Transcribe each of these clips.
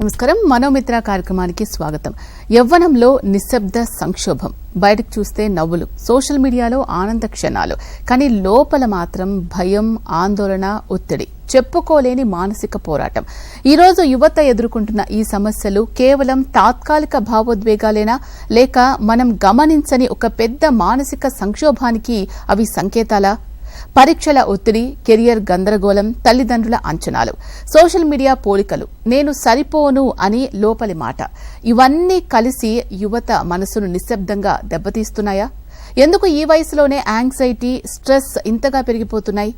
నమస్కారం. మనోమిత్ర కార్యక్రమానికి స్వాగతం. యవ్వనంలో నిశ్శబ్ద సంక్షోభం, బయటకు చూస్తే నవ్వులు, సోషల్ మీడియాలో ఆనంద క్షణాలు, కానీ లోపల మాత్రం భయం, ఆందోళన, ఒత్తిడి, చెప్పుకోలేని మానసిక పోరాటం. ఈరోజు యువత ఎదుర్కొంటున్న ఈ సమస్యలు కేవలం తాత్కాలిక భావోద్వేగాలేనా, లేక మనం గమనించని ఒక పెద్ద మానసిక సంక్షోభానికి అవి సంకేతాలా? పరీక్షల ఒత్తిడి, కెరియర్ గందరగోళం, తల్లిదండ్రుల అంచనాలు, సోషల్ మీడియా పోలికలు, నేను సరిపోను అని లోపలి మాట, ఇవన్నీ కలిసి యువత మనసును నిశ్శబ్దంగా దెబ్బతీస్తున్నాయా? ఎందుకు ఈ వయసులోనే యాంగ్జైటీ, స్ట్రెస్ ఇంతగా పెరిగిపోతున్నాయి?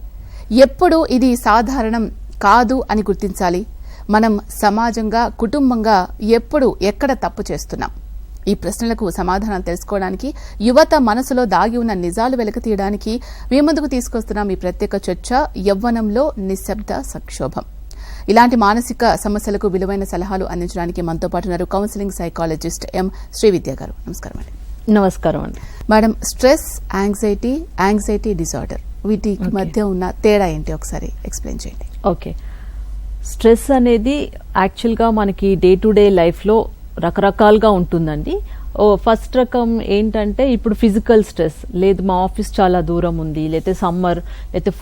ఎప్పుడు ఇది సాధారణం కాదు అని గుర్తించాలి? మనం సమాజంగా, కుటుంబంగా ఎప్పుడు, ఎక్కడ తప్పు చేస్తున్నాం? ఈ ప్రశ్నలకు సమాధానం తెలుసుకోవడానికి, యువత మనసులో దాగి ఉన్న నిజాలు వెలికితీయడానికి మీ ముందుకు తీసుకొస్తున్నాం ఈ ప్రత్యేక చర్చ, యవ్వనంలో నిశ్శబ్ద సంక్షోభం. ఇలాంటి మానసిక సమస్యలకు విలువైన సలహాలు అందించడానికి మనతో పాటు ఉన్నారు కౌన్సిలింగ్ సైకాలజిస్ట్ ఎం శ్రీవిద్య గారు. నమస్కారం అండి. నమస్కారం అండి. మేడం, స్ట్రెస్, యాంగ్జైటీ డిజార్డర్, వీటి మధ్య ఉన్న తేడా ఏంటి ఒకసారి ఎక్స్ప్లెయిన్ చేయండి. ఓకే, స్ట్రెస్ అనేది యాక్చువల్గా మనకి డే టు డే లైఫ్లో రకరకాలుగా ఉంటుందండి. ఫస్ట్ రకం ఏంటంటే ఇప్పుడు ఫిజికల్ స్ట్రెస్, లేదు మా ఆఫీస్ చాలా దూరం ఉంది, లేకపోతే సమ్మర్, లేకపోతే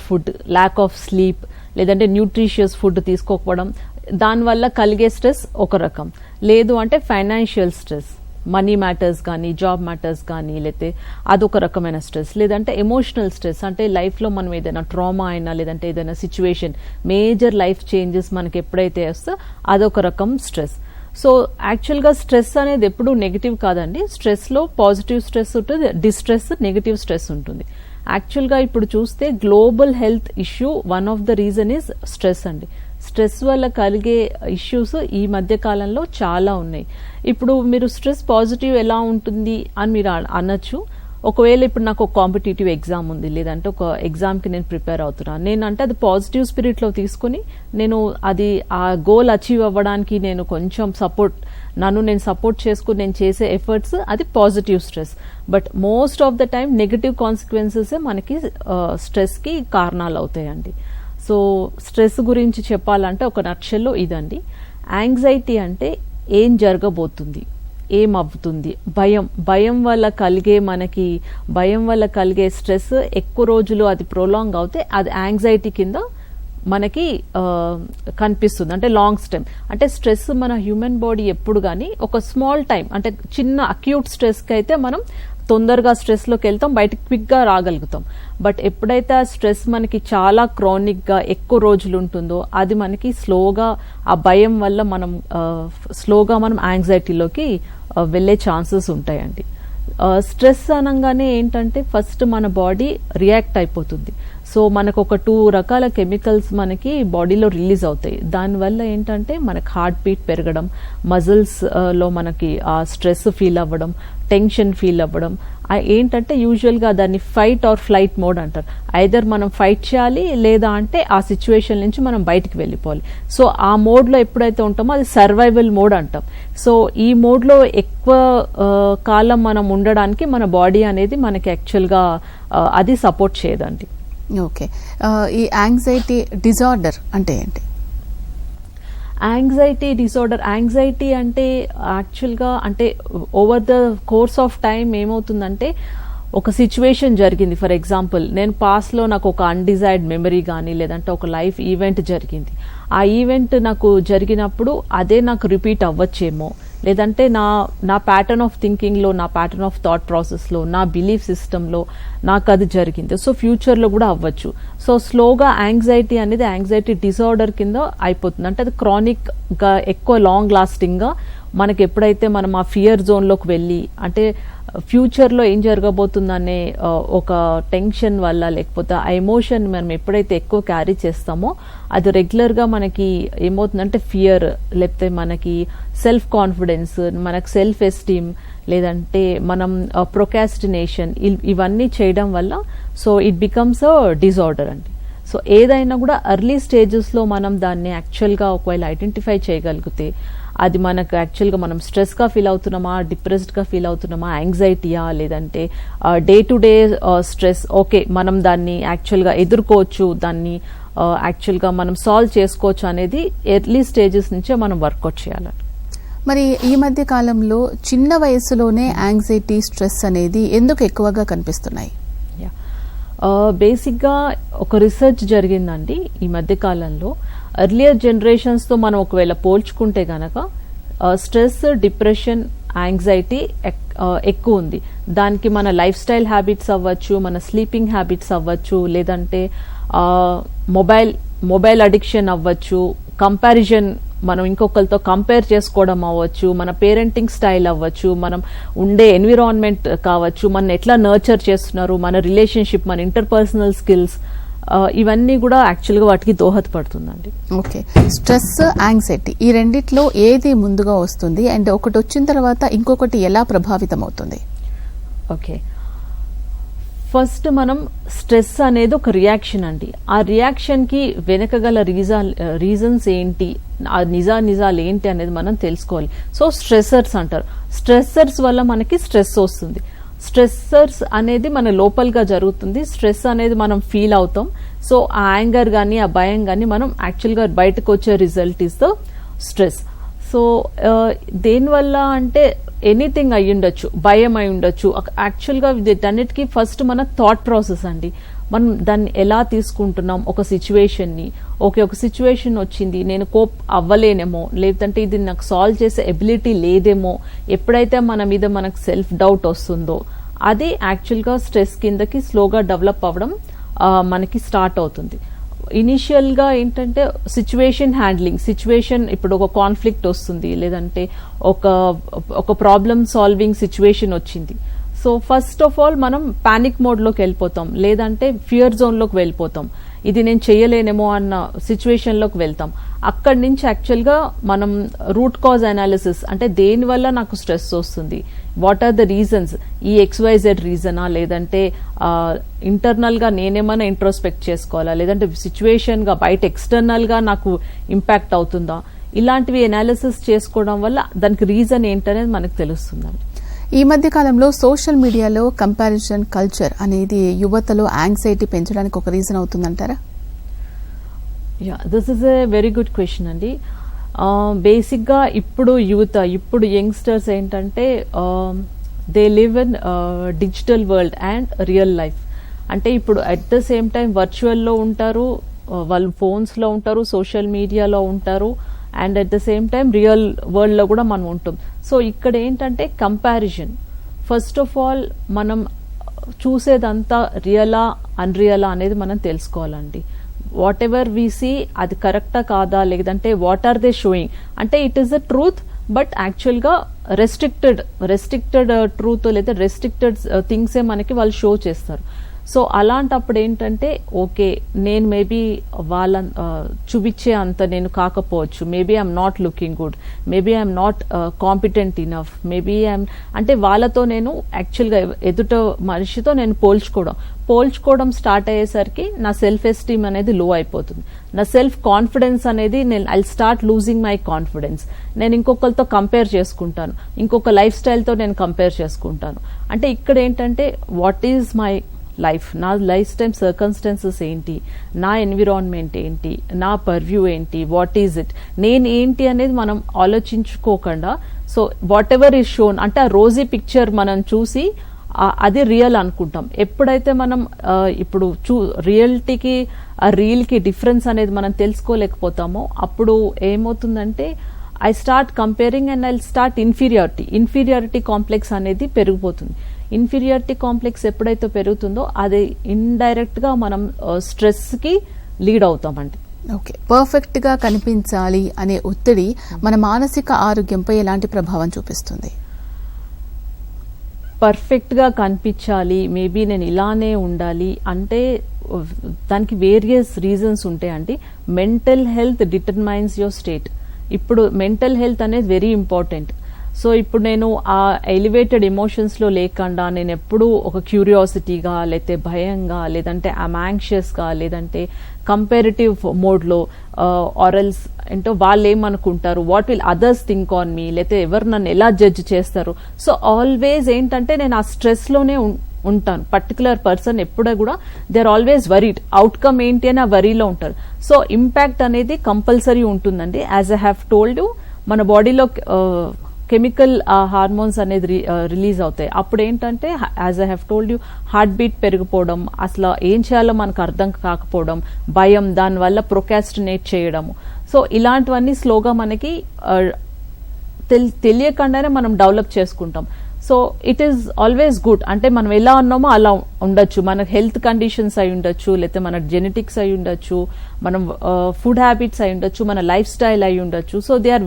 ఫుడ్ ల్యాక్ ఆఫ్ స్లీప్, లేదంటే న్యూట్రిషియస్ ఫుడ్ తీసుకోకపోవడం, దానివల్ల కలిగే స్ట్రెస్ ఒక రకం. లేదు అంటే ఫైనాన్షియల్ స్ట్రెస్, మనీ మ్యాటర్స్ కానీ, జాబ్ మ్యాటర్స్ కానీ, లేకపోతే అదొక రకమైన స్ట్రెస్. లేదంటే ఎమోషనల్ స్ట్రెస్, అంటే లైఫ్లో మనం ఏదైనా ట్రామా అయినా, లేదంటే ఏదైనా సిచ్యువేషన్, మేజర్ లైఫ్ చేంజెస్ మనకి ఎప్పుడైతే వస్తో అదొక రకం స్ట్రెస్. సో యాక్చువల్గా స్ట్రెస్ అనేది ఎప్పుడు నెగిటివ్ కాదండి. స్ట్రెస్లో పాజిటివ్ స్ట్రెస్ ఉంటుంది, డిస్ట్రెస్, నెగిటివ్ స్ట్రెస్ ఉంటుంది. యాక్చువల్గా ఇప్పుడు చూస్తే global health issue one of the reason is stress అండి. స్ట్రెస్ వల్ల కలిగే ఇష్యూస్ ఈ మధ్య కాలంలో చాలా ఉన్నాయి. ఇప్పుడు మీరు స్ట్రెస్ పాజిటివ్ ఎలా ఉంటుంది అని మీరు అనొచ్చు. ఒకవేళ ఇప్పుడు నాకు ఒక కాంపిటేటివ్ ఎగ్జామ్ ఉంది, లేదంటే ఒక ఎగ్జామ్కి నేను ప్రిపేర్ అవుతున్నాను, నేనంటే అది పాజిటివ్ స్పిరిట్లో తీసుకుని నేను అది ఆ గోల్ అచీవ్ అవ్వడానికి నేను కొంచెం నేను సపోర్ట్ చేసుకుని నేను చేసే ఎఫర్ట్స్, అది positive stress. But most of the time negative consequences మనకి స్ట్రెస్కి కారణాలు అవుతాయండి. సో స్ట్రెస్ గురించి చెప్పాలంటే ఒక నక్షల్లో ఇదండి. యాంగ్జైటీ అంటే ఏం జరగబోతుంది, ఏమవుతుంది, భయం వల్ల కలిగే స్ట్రెస్ ఎక్కువ రోజులు అది ప్రొలాంగ్ అవుతే అది యాంగ్జైటీ కింద మనకి కనిపిస్తుంది. అంటే లాంగ్ టైం అంటే స్ట్రెస్ మన హ్యూమన్ బాడీ ఎప్పుడు కానీ ఒక స్మాల్ టైం, అంటే చిన్న అక్యూట్ స్ట్రెస్కి అయితే మనం తొందరగా స్ట్రెస్లోకి వెళ్తాం, బయటకు క్విక్గా రాగలుగుతాం. బట్ ఎప్పుడైతే ఆ స్ట్రెస్ మనకి చాలా క్రానిక్గా ఎక్కువ రోజులు ఉంటుందో అది మనకి స్లోగా, ఆ భయం వల్ల మనం స్లోగా యాంగ్జైటీలోకి వెళ్ళే ఛాన్సెస్ ఉంటాయండి. స్ట్రెస్ అనగానే ఏంటంటే ఫస్ట్ మన బాడీ రియాక్ట్ అయిపోతుంది. సో మనకు ఒక 2 రకాల కెమికల్స్ మనకి బాడీలో రిలీజ్ అవుతాయి. దానివల్ల ఏంటంటే మనకు హార్ట్ బీట్ పెరగడం, మజిల్స్ లో మనకి ఆ స్ట్రెస్ ఫీల్ అవ్వడం, టెన్షన్ ఫీల్ అవ్వడం, ఏంటంటే యూజువల్గా దాన్ని ఫైట్ ఆర్ ఫ్లైట్ మోడ్ అంటారు. ఐదర్ మనం ఫైట్ చేయాలి, లేదా అంటే ఆ సిచ్యువేషన్ నుంచి మనం బయటికి వెళ్ళిపోవాలి. సో ఆ మోడ్లో ఎప్పుడైతే ఉంటామో అది సర్వైవల్ మోడ్ అంటాం. సో ఈ మోడ్లో ఎక్కువ కాలం మనం ఉండడానికి మన బాడీ అనేది మనకి యాక్చువల్గా అది సపోర్ట్ చేయదండి. ఓకే, ఈ యాంగ్జైటీ డిజార్డర్ అంటే ఏంటి? యాంగ్జైటీ అంటే యాక్చువల్గా అంటే over the course of time ఏమవుతుందంటే ఒక సిచ్యువేషన్ జరిగింది. ఫర్ ఎగ్జాంపుల్, నేను పాస్ట్లో నాకు ఒక అన్డిజైర్డ్ మెమరీ కానీ, లేదంటే ఒక లైఫ్ ఈవెంట్ జరిగింది. ఆ ఈవెంట్ నాకు జరిగినప్పుడు అదే నాకు రిపీట్ అవ్వచ్చేమో, లేదంటే నా ప్యాటర్న్ ఆఫ్ థింకింగ్లో, నా ప్యాటర్న్ ఆఫ్ థాట్ ప్రాసెస్లో, నా బిలీఫ్ సిస్టంలో నాకు అది జరిగింది. సో ఫ్యూచర్లో కూడా అవ్వచ్చు. సో స్లోగా యాంగ్జైటీ అనేది యాంగ్జైటీ డిజార్డర్ కింద అయిపోతుంది. అంటే అది క్రానిక్గా, ఎక్కువ లాంగ్ లాస్టింగ్గా మనకి ఎప్పుడైతే మనం ఆ ఫియర్ జోన్లోకి వెళ్ళి, అంటే ఫ్యూచర్లో ఏం జరగబోతుందనే ఒక టెన్షన్ వల్ల, లేకపోతే ఆ ఎమోషన్ మనం ఎప్పుడైతే ఎక్కువ క్యారీ చేస్తామో అది రెగ్యులర్గా మనకి ఏమవుతుందంటే ఫియర్, లేకపోతే మనకి సెల్ఫ్ కాన్ఫిడెన్స్, మనకు సెల్ఫ్ ఎస్టీమ్, లేదంటే మనం ప్రొకాస్టినేషన్, ఇవన్నీ చేయడం వల్ల so it becomes a disorder అండి. సో ఏదైనా కూడా ఎర్లీ స్టేజెస్లో మనం దాన్ని యాక్చువల్గా ఒకవేళ ఐడెంటిఫై చేయగలిగితే అది మనకు యాక్చువల్గా మనం స్ట్రెస్గా ఫీల్ అవుతున్నామా, డిప్రెస్డ్గా ఫీల్ అవుతున్నామా, యాంగ్జైటీయా, లేదంటే day to day stress, okay మనం దాన్ని యాక్చువల్గా ఎదుర్కోవచ్చు, దాన్ని యాక్చువల్గా మనం సాల్వ్ చేసుకోవచ్చు అనేది ఎర్లీ స్టేజెస్ నుంచే మనం వర్కౌట్ చేయాలి. మరి ఈ మధ్య కాలంలో చిన్న వయసులోనే యాంగ్జైటీ, స్ట్రెస్ అనేది ఎందుకు ఎక్కువగా కనిపిస్తున్నాయి? బేసిక్గా ఒక రీసెర్చ్ జరిగిందండి ఈ మధ్య కాలంలో. ఎర్లియర్ జనరేషన్స్తో మనం ఒకవేళ పోల్చుకుంటే గనక స్ట్రెస్, డిప్రెషన్, యాంగ్జైటీ ఎక్కువ ఉంది. దానికి మన లైఫ్ స్టైల్ హ్యాబిట్స్ అవ్వచ్చు, మన స్లీపింగ్ హ్యాబిట్స్ అవ్వచ్చు, లేదంటే మొబైల్ అడిక్షన్ అవ్వచ్చు, కంపారిజన్ మనం ఇంకొకరితో కంపేర్ చేసుకోవడం అవ్వచ్చు, మన పేరెంటింగ్ స్టైల్ అవ్వచ్చు, మనం ఉండే ఎన్విరాన్మెంట్ కావచ్చు, మన ఎట్లా నర్చర్ చేస్తున్నారు, మన రిలేషన్షిప్, మన ఇంటర్పర్సనల్ స్కిల్స్, ఇవన్నీ కూడా యాక్చువల్గా వాటికి దోహదపడుతుందండి. ఓకే, స్ట్రెస్, యాంగ్జైటీ ఈ రెండిట్లో ఏది ముందుగా వస్తుంది అండ్ ఒకటి వచ్చిన తర్వాత ఇంకొకటి ఎలా ప్రభావితం అవుతుంది? ఓకే, ఫస్ట్ మనం స్ట్రెస్ అనేది ఒక రియాక్షన్ అండి. ఆ రియాక్షన్కి వెనకగల రీజన్స్ ఏంటి, ఆ నిజాలు ఏంటి అనేది మనం తెలుసుకోవాలి. సో స్ట్రెసర్స్ అంటారు. స్ట్రెసర్స్ వల్ల మనకి స్ట్రెస్ వస్తుంది. స్ట్రెసర్స్ అనేది మన లోపలగా జరుగుతుంది. స్ట్రెస్ అనేది మనం ఫీల్ అవుతాం. సో ఆ యాంగర్ కానీ ఆ భయం కానీ మనం యాక్చువల్గా బయటకు వచ్చే result is the stress. So దేనివల్ల అంటే ఎనీథింగ్ అయి ఉండొచ్చు, భయం అయి ఉండొచ్చు. యాక్చువల్గా వీటన్నిటికీ ఫస్ట్ మన థాట్ ప్రాసెస్ అండి. మనం దాన్ని ఎలా తీసుకుంటున్నాం ఒక సిచ్యువేషన్ని. ఓకే, ఒక సిచ్యువేషన్ వచ్చింది, నేను కోప్ అవ్వలేనేమో, లేదంటే ఇది నాకు సాల్వ్ చేసే ఎబిలిటీ లేదేమో, ఎప్పుడైతే మన మీద మనకు సెల్ఫ్ డౌట్ వస్తుందో అది యాక్చువల్గా స్ట్రెస్ కిందకి స్లోగా డెవలప్ అవ్వడం మనకి స్టార్ట్ అవుతుంది. ఇనిషియల్గా ఏంటంటే సిచ్యువేషన్ హ్యాండ్లింగ్, సిచ్యువేషన్ ఇప్పుడు ఒక కాన్ఫ్లిక్ట్ వస్తుంది, లేదంటే ఒక ప్రాబ్లమ్ సాల్వింగ్ సిచ్యువేషన్ వచ్చింది. సో ఫస్ట్ ఆఫ్ ఆల్ మనం పానిక్ మోడ్లోకి వెళ్ళిపోతాం, లేదంటే ఫియర్ జోన్లోకి వెళ్ళిపోతాం. ఇది నేను చేయలేనేమో అన్న సిచ్యువేషన్లోకి వెళ్తాం. అక్కడి నుంచి యాక్చువల్గా మనం రూట్ కాజ్ అనాలిసిస్, అంటే దేనివల్ల నాకు స్ట్రెస్ వస్తుంది, వాట్ ఆర్ ద రీజన్స్, ఈ XYZ రీజనా, లేదంటే ఇంటర్నల్గా నేనేమైనా ఇంట్రోస్పెక్ట్ చేసుకోవాలా, లేదంటే సిచ్యువేషన్గా బయట ఎక్స్టర్నల్గా నాకు ఇంపాక్ట్ అవుతుందా, ఇలాంటివి అనాలిసిస్ చేసుకోవడం వల్ల దానికి రీజన్ ఏంటనేది మనకు తెలుస్తుంది. ఈ మధ్య కాలంలో సోషల్ మీడియాలో కంపారిజన్ కల్చర్ అనేది యువతలో యాంగ్జైటీ పెంచడానికి ఒక రీజన్ అవుతుందంటారా? This is a very good question అండి. బేసిక్గా ఇప్పుడు యంగ్స్టర్స్ ఏంటంటే they live in digital world and real life. అంటే ఇప్పుడు అట్ ద సేమ్ టైం వర్చువల్లో ఉంటారు, వాళ్ళు ఫోన్స్లో ఉంటారు, సోషల్ మీడియాలో ఉంటారు, and at the same time real వరల్డ్లో కూడా మనం ఉంటాం. సో ఇక్కడ ఏంటంటే కంపారిజన్. ఫస్ట్ ఆఫ్ ఆల్ మనం చూసేదంతా రియలా అన్రియలా అనేది మనం తెలుసుకోవాలండి. వాట్ ఎవర్ వీ సీ అది కరెక్టా కాదా, లేదంటే వాట్ ఆర్ దే షోయింగ్, అంటే it is the truth but యాక్చువల్గా రెస్ట్రిక్టెడ్ ట్రూత్ లేదా రెస్ట్రిక్టెడ్ థింగ్సే మనకి వాళ్ళు షో చేస్తారు. సో అలాంటప్పుడు ఏంటంటే ఓకే, నేను మేబీ వాళ్ళ చూపించే అంత నేను కాకపోవచ్చు, maybe I'm not looking good, maybe I'm not competent enough, maybe I'm, అంటే వాళ్ళతో నేను యాక్చువల్గా ఎదుట మనిషితో నేను పోల్చుకోవడం స్టార్ట్ అయ్యేసరికి నా సెల్ఫ్ ఎస్టీమ్ అనేది లో అయిపోతుంది. నా సెల్ఫ్ కాన్ఫిడెన్స్ అనేది I start losing my confidence. నేను ఇంకొకరితో కంపేర్ చేసుకుంటాను, ఇంకొక లైఫ్ స్టైల్తో నేను కంపేర్ చేసుకుంటాను. అంటే ఇక్కడ ఏంటంటే వాట్ ఈజ్ మై లైఫ్, నా లైఫ్ టైమ్ సర్కమ్స్టాన్సెస్ ఏంటి, నా ఎన్విరాన్మెంట్ ఏంటి, నా పర్వ్యూ ఏంటి, వాట్ ఈజ్ ఇట్, నేను ఏంటి అనేది మనం ఆలోచించుకోకుండా so whatever is shown, అంటే ఆ రోజీ పిక్చర్ మనం చూసి అది రియల్ అనుకుంటాం. ఎప్పుడైతే మనం ఇప్పుడు రియాలిటీకి ఆ రియల్కి డిఫరెన్స్ అనేది మనం తెలుసుకోలేకపోతామో అప్పుడు ఏమవుతుందంటే I start comparing and I start inferiority complex అనేది పెరిగిపోతుంది. ఇన్ఫీరియారిటీ కాంప్లెక్స్ ఎప్పుడైతే పెరుగుతుందో అది ఇండైరెక్ట్ గా మనం స్ట్రెస్ కి లీడ్ అవుతామండి. ఓకే, పర్ఫెక్ట్ గా కనిపించాలి అనే ఒత్తిడి మన మానసిక ఆరోగ్యంపై ఎలాంటి ప్రభావం చూపిస్తుంది? పర్ఫెక్ట్ గా కనిపించాలి, మేబీ నేను ఇలానే ఉండాలి అంటే దానికి వేరియస్ రీజన్స్ ఉంటాయండి. Mental health determines your state. ఇప్పుడు మెంటల్ హెల్త్ అనేది వెరీ ఇంపార్టెంట్. సో ఇప్పుడు నేను ఆ ఎలివేటెడ్ ఎమోషన్స్లో లేకుండా నేను ఎప్పుడూ ఒక క్యూరియాసిటీగా, లేకపోతే భయంగా, లేదంటే ఐమ్ యాంగ్షియస్గా, లేదంటే కంపారిటివ్ మోడ్లో ఆరల్స్ ఏంటో వాళ్ళు ఏమనుకుంటారు, what will others think on me, లేకపోతే ఎవరు నన్ను ఎలా జడ్జ్ చేస్తారు. సో ఆల్వేస్ ఏంటంటే నేను ఆ స్ట్రెస్లోనే ఉంటాను. పర్టికులర్ పర్సన్ ఎప్పుడూ కూడా they are always worried, outcome ఏంటి అని ఆ వరీలో ఉంటారు. సో ఇంపాక్ట్ అనేది కంపల్సరీ ఉంటుందండి. As I have told you, మన బాడీలో కెమికల్ హార్మోన్స్ అనేది రిలీజ్ అవుతాయి. అప్పుడు ఏంటంటే as I have told you, heartbeat పెరిగిపోవడం, అసలు ఏం చేయాలో మనకు అర్థం కాకపోవడం, భయం, దానివల్ల ప్రొకాస్టినేట్ చేయడము. సో ఇలాంటివన్నీ స్లోగా మనకి తెలియకుండానే మనం డెవలప్ చేసుకుంటాం. So it is always good. అంటే మనం ఎలా ఉన్నామో అలా ఉండొచ్చు. మన హెల్త్ కండిషన్స్ అయి ఉండొచ్చు, లేకపోతే మన జెనెటిక్స్ అయి ఉండొచ్చు, మనం ఫుడ్ హ్యాబిట్స్ అయి ఉండొచ్చు, మన లైఫ్ స్టైల్ అయి ఉండొచ్చు. So they are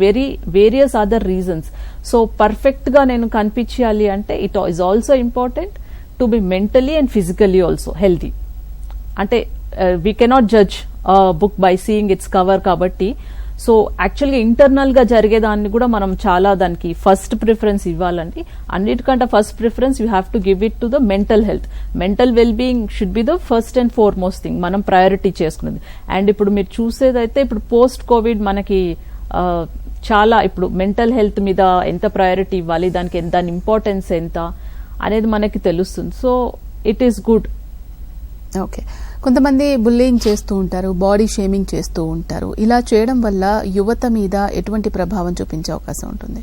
various other reasons. So perfect గా నేను కనిపించాలి అంటే it is also important to be mentally and physically also healthy. అంటే we cannot judge book by seeing its cover కాబట్టి. సో యాక్చువల్గా ఇంటర్నల్ గా జరిగేదాన్ని కూడా మనం చాలా దానికి ఫస్ట్ ప్రిఫరెన్స్ ఇవ్వాలండి. అన్నిటికంటే first preference you have to give it to the mental health. Mental well being should be the first and foremost thing మనం ప్రయారిటీ చేసుకున్నది. అండ్ ఇప్పుడు మీరు చూసేదైతే ఇప్పుడు పోస్ట్ కోవిడ్ మనకి చాలా ఇప్పుడు మెంటల్ హెల్త్ మీద ఎంత ప్రయారిటీ ఇవ్వాలి, దాని ఇంపార్టెన్స్ ఎంత అనేది మనకి తెలుస్తుంది. So it is good. Okay, కొంతమంది బుల్లింగ్ చేస్తూ ఉంటారు, బాడీ షేమింగ్ చేస్తూ ఉంటారు. ఇలా చేయడం వల్ల యువత మీద ఎటువంటి ప్రభావం చూపించే అవకాశం ఉంటుంది?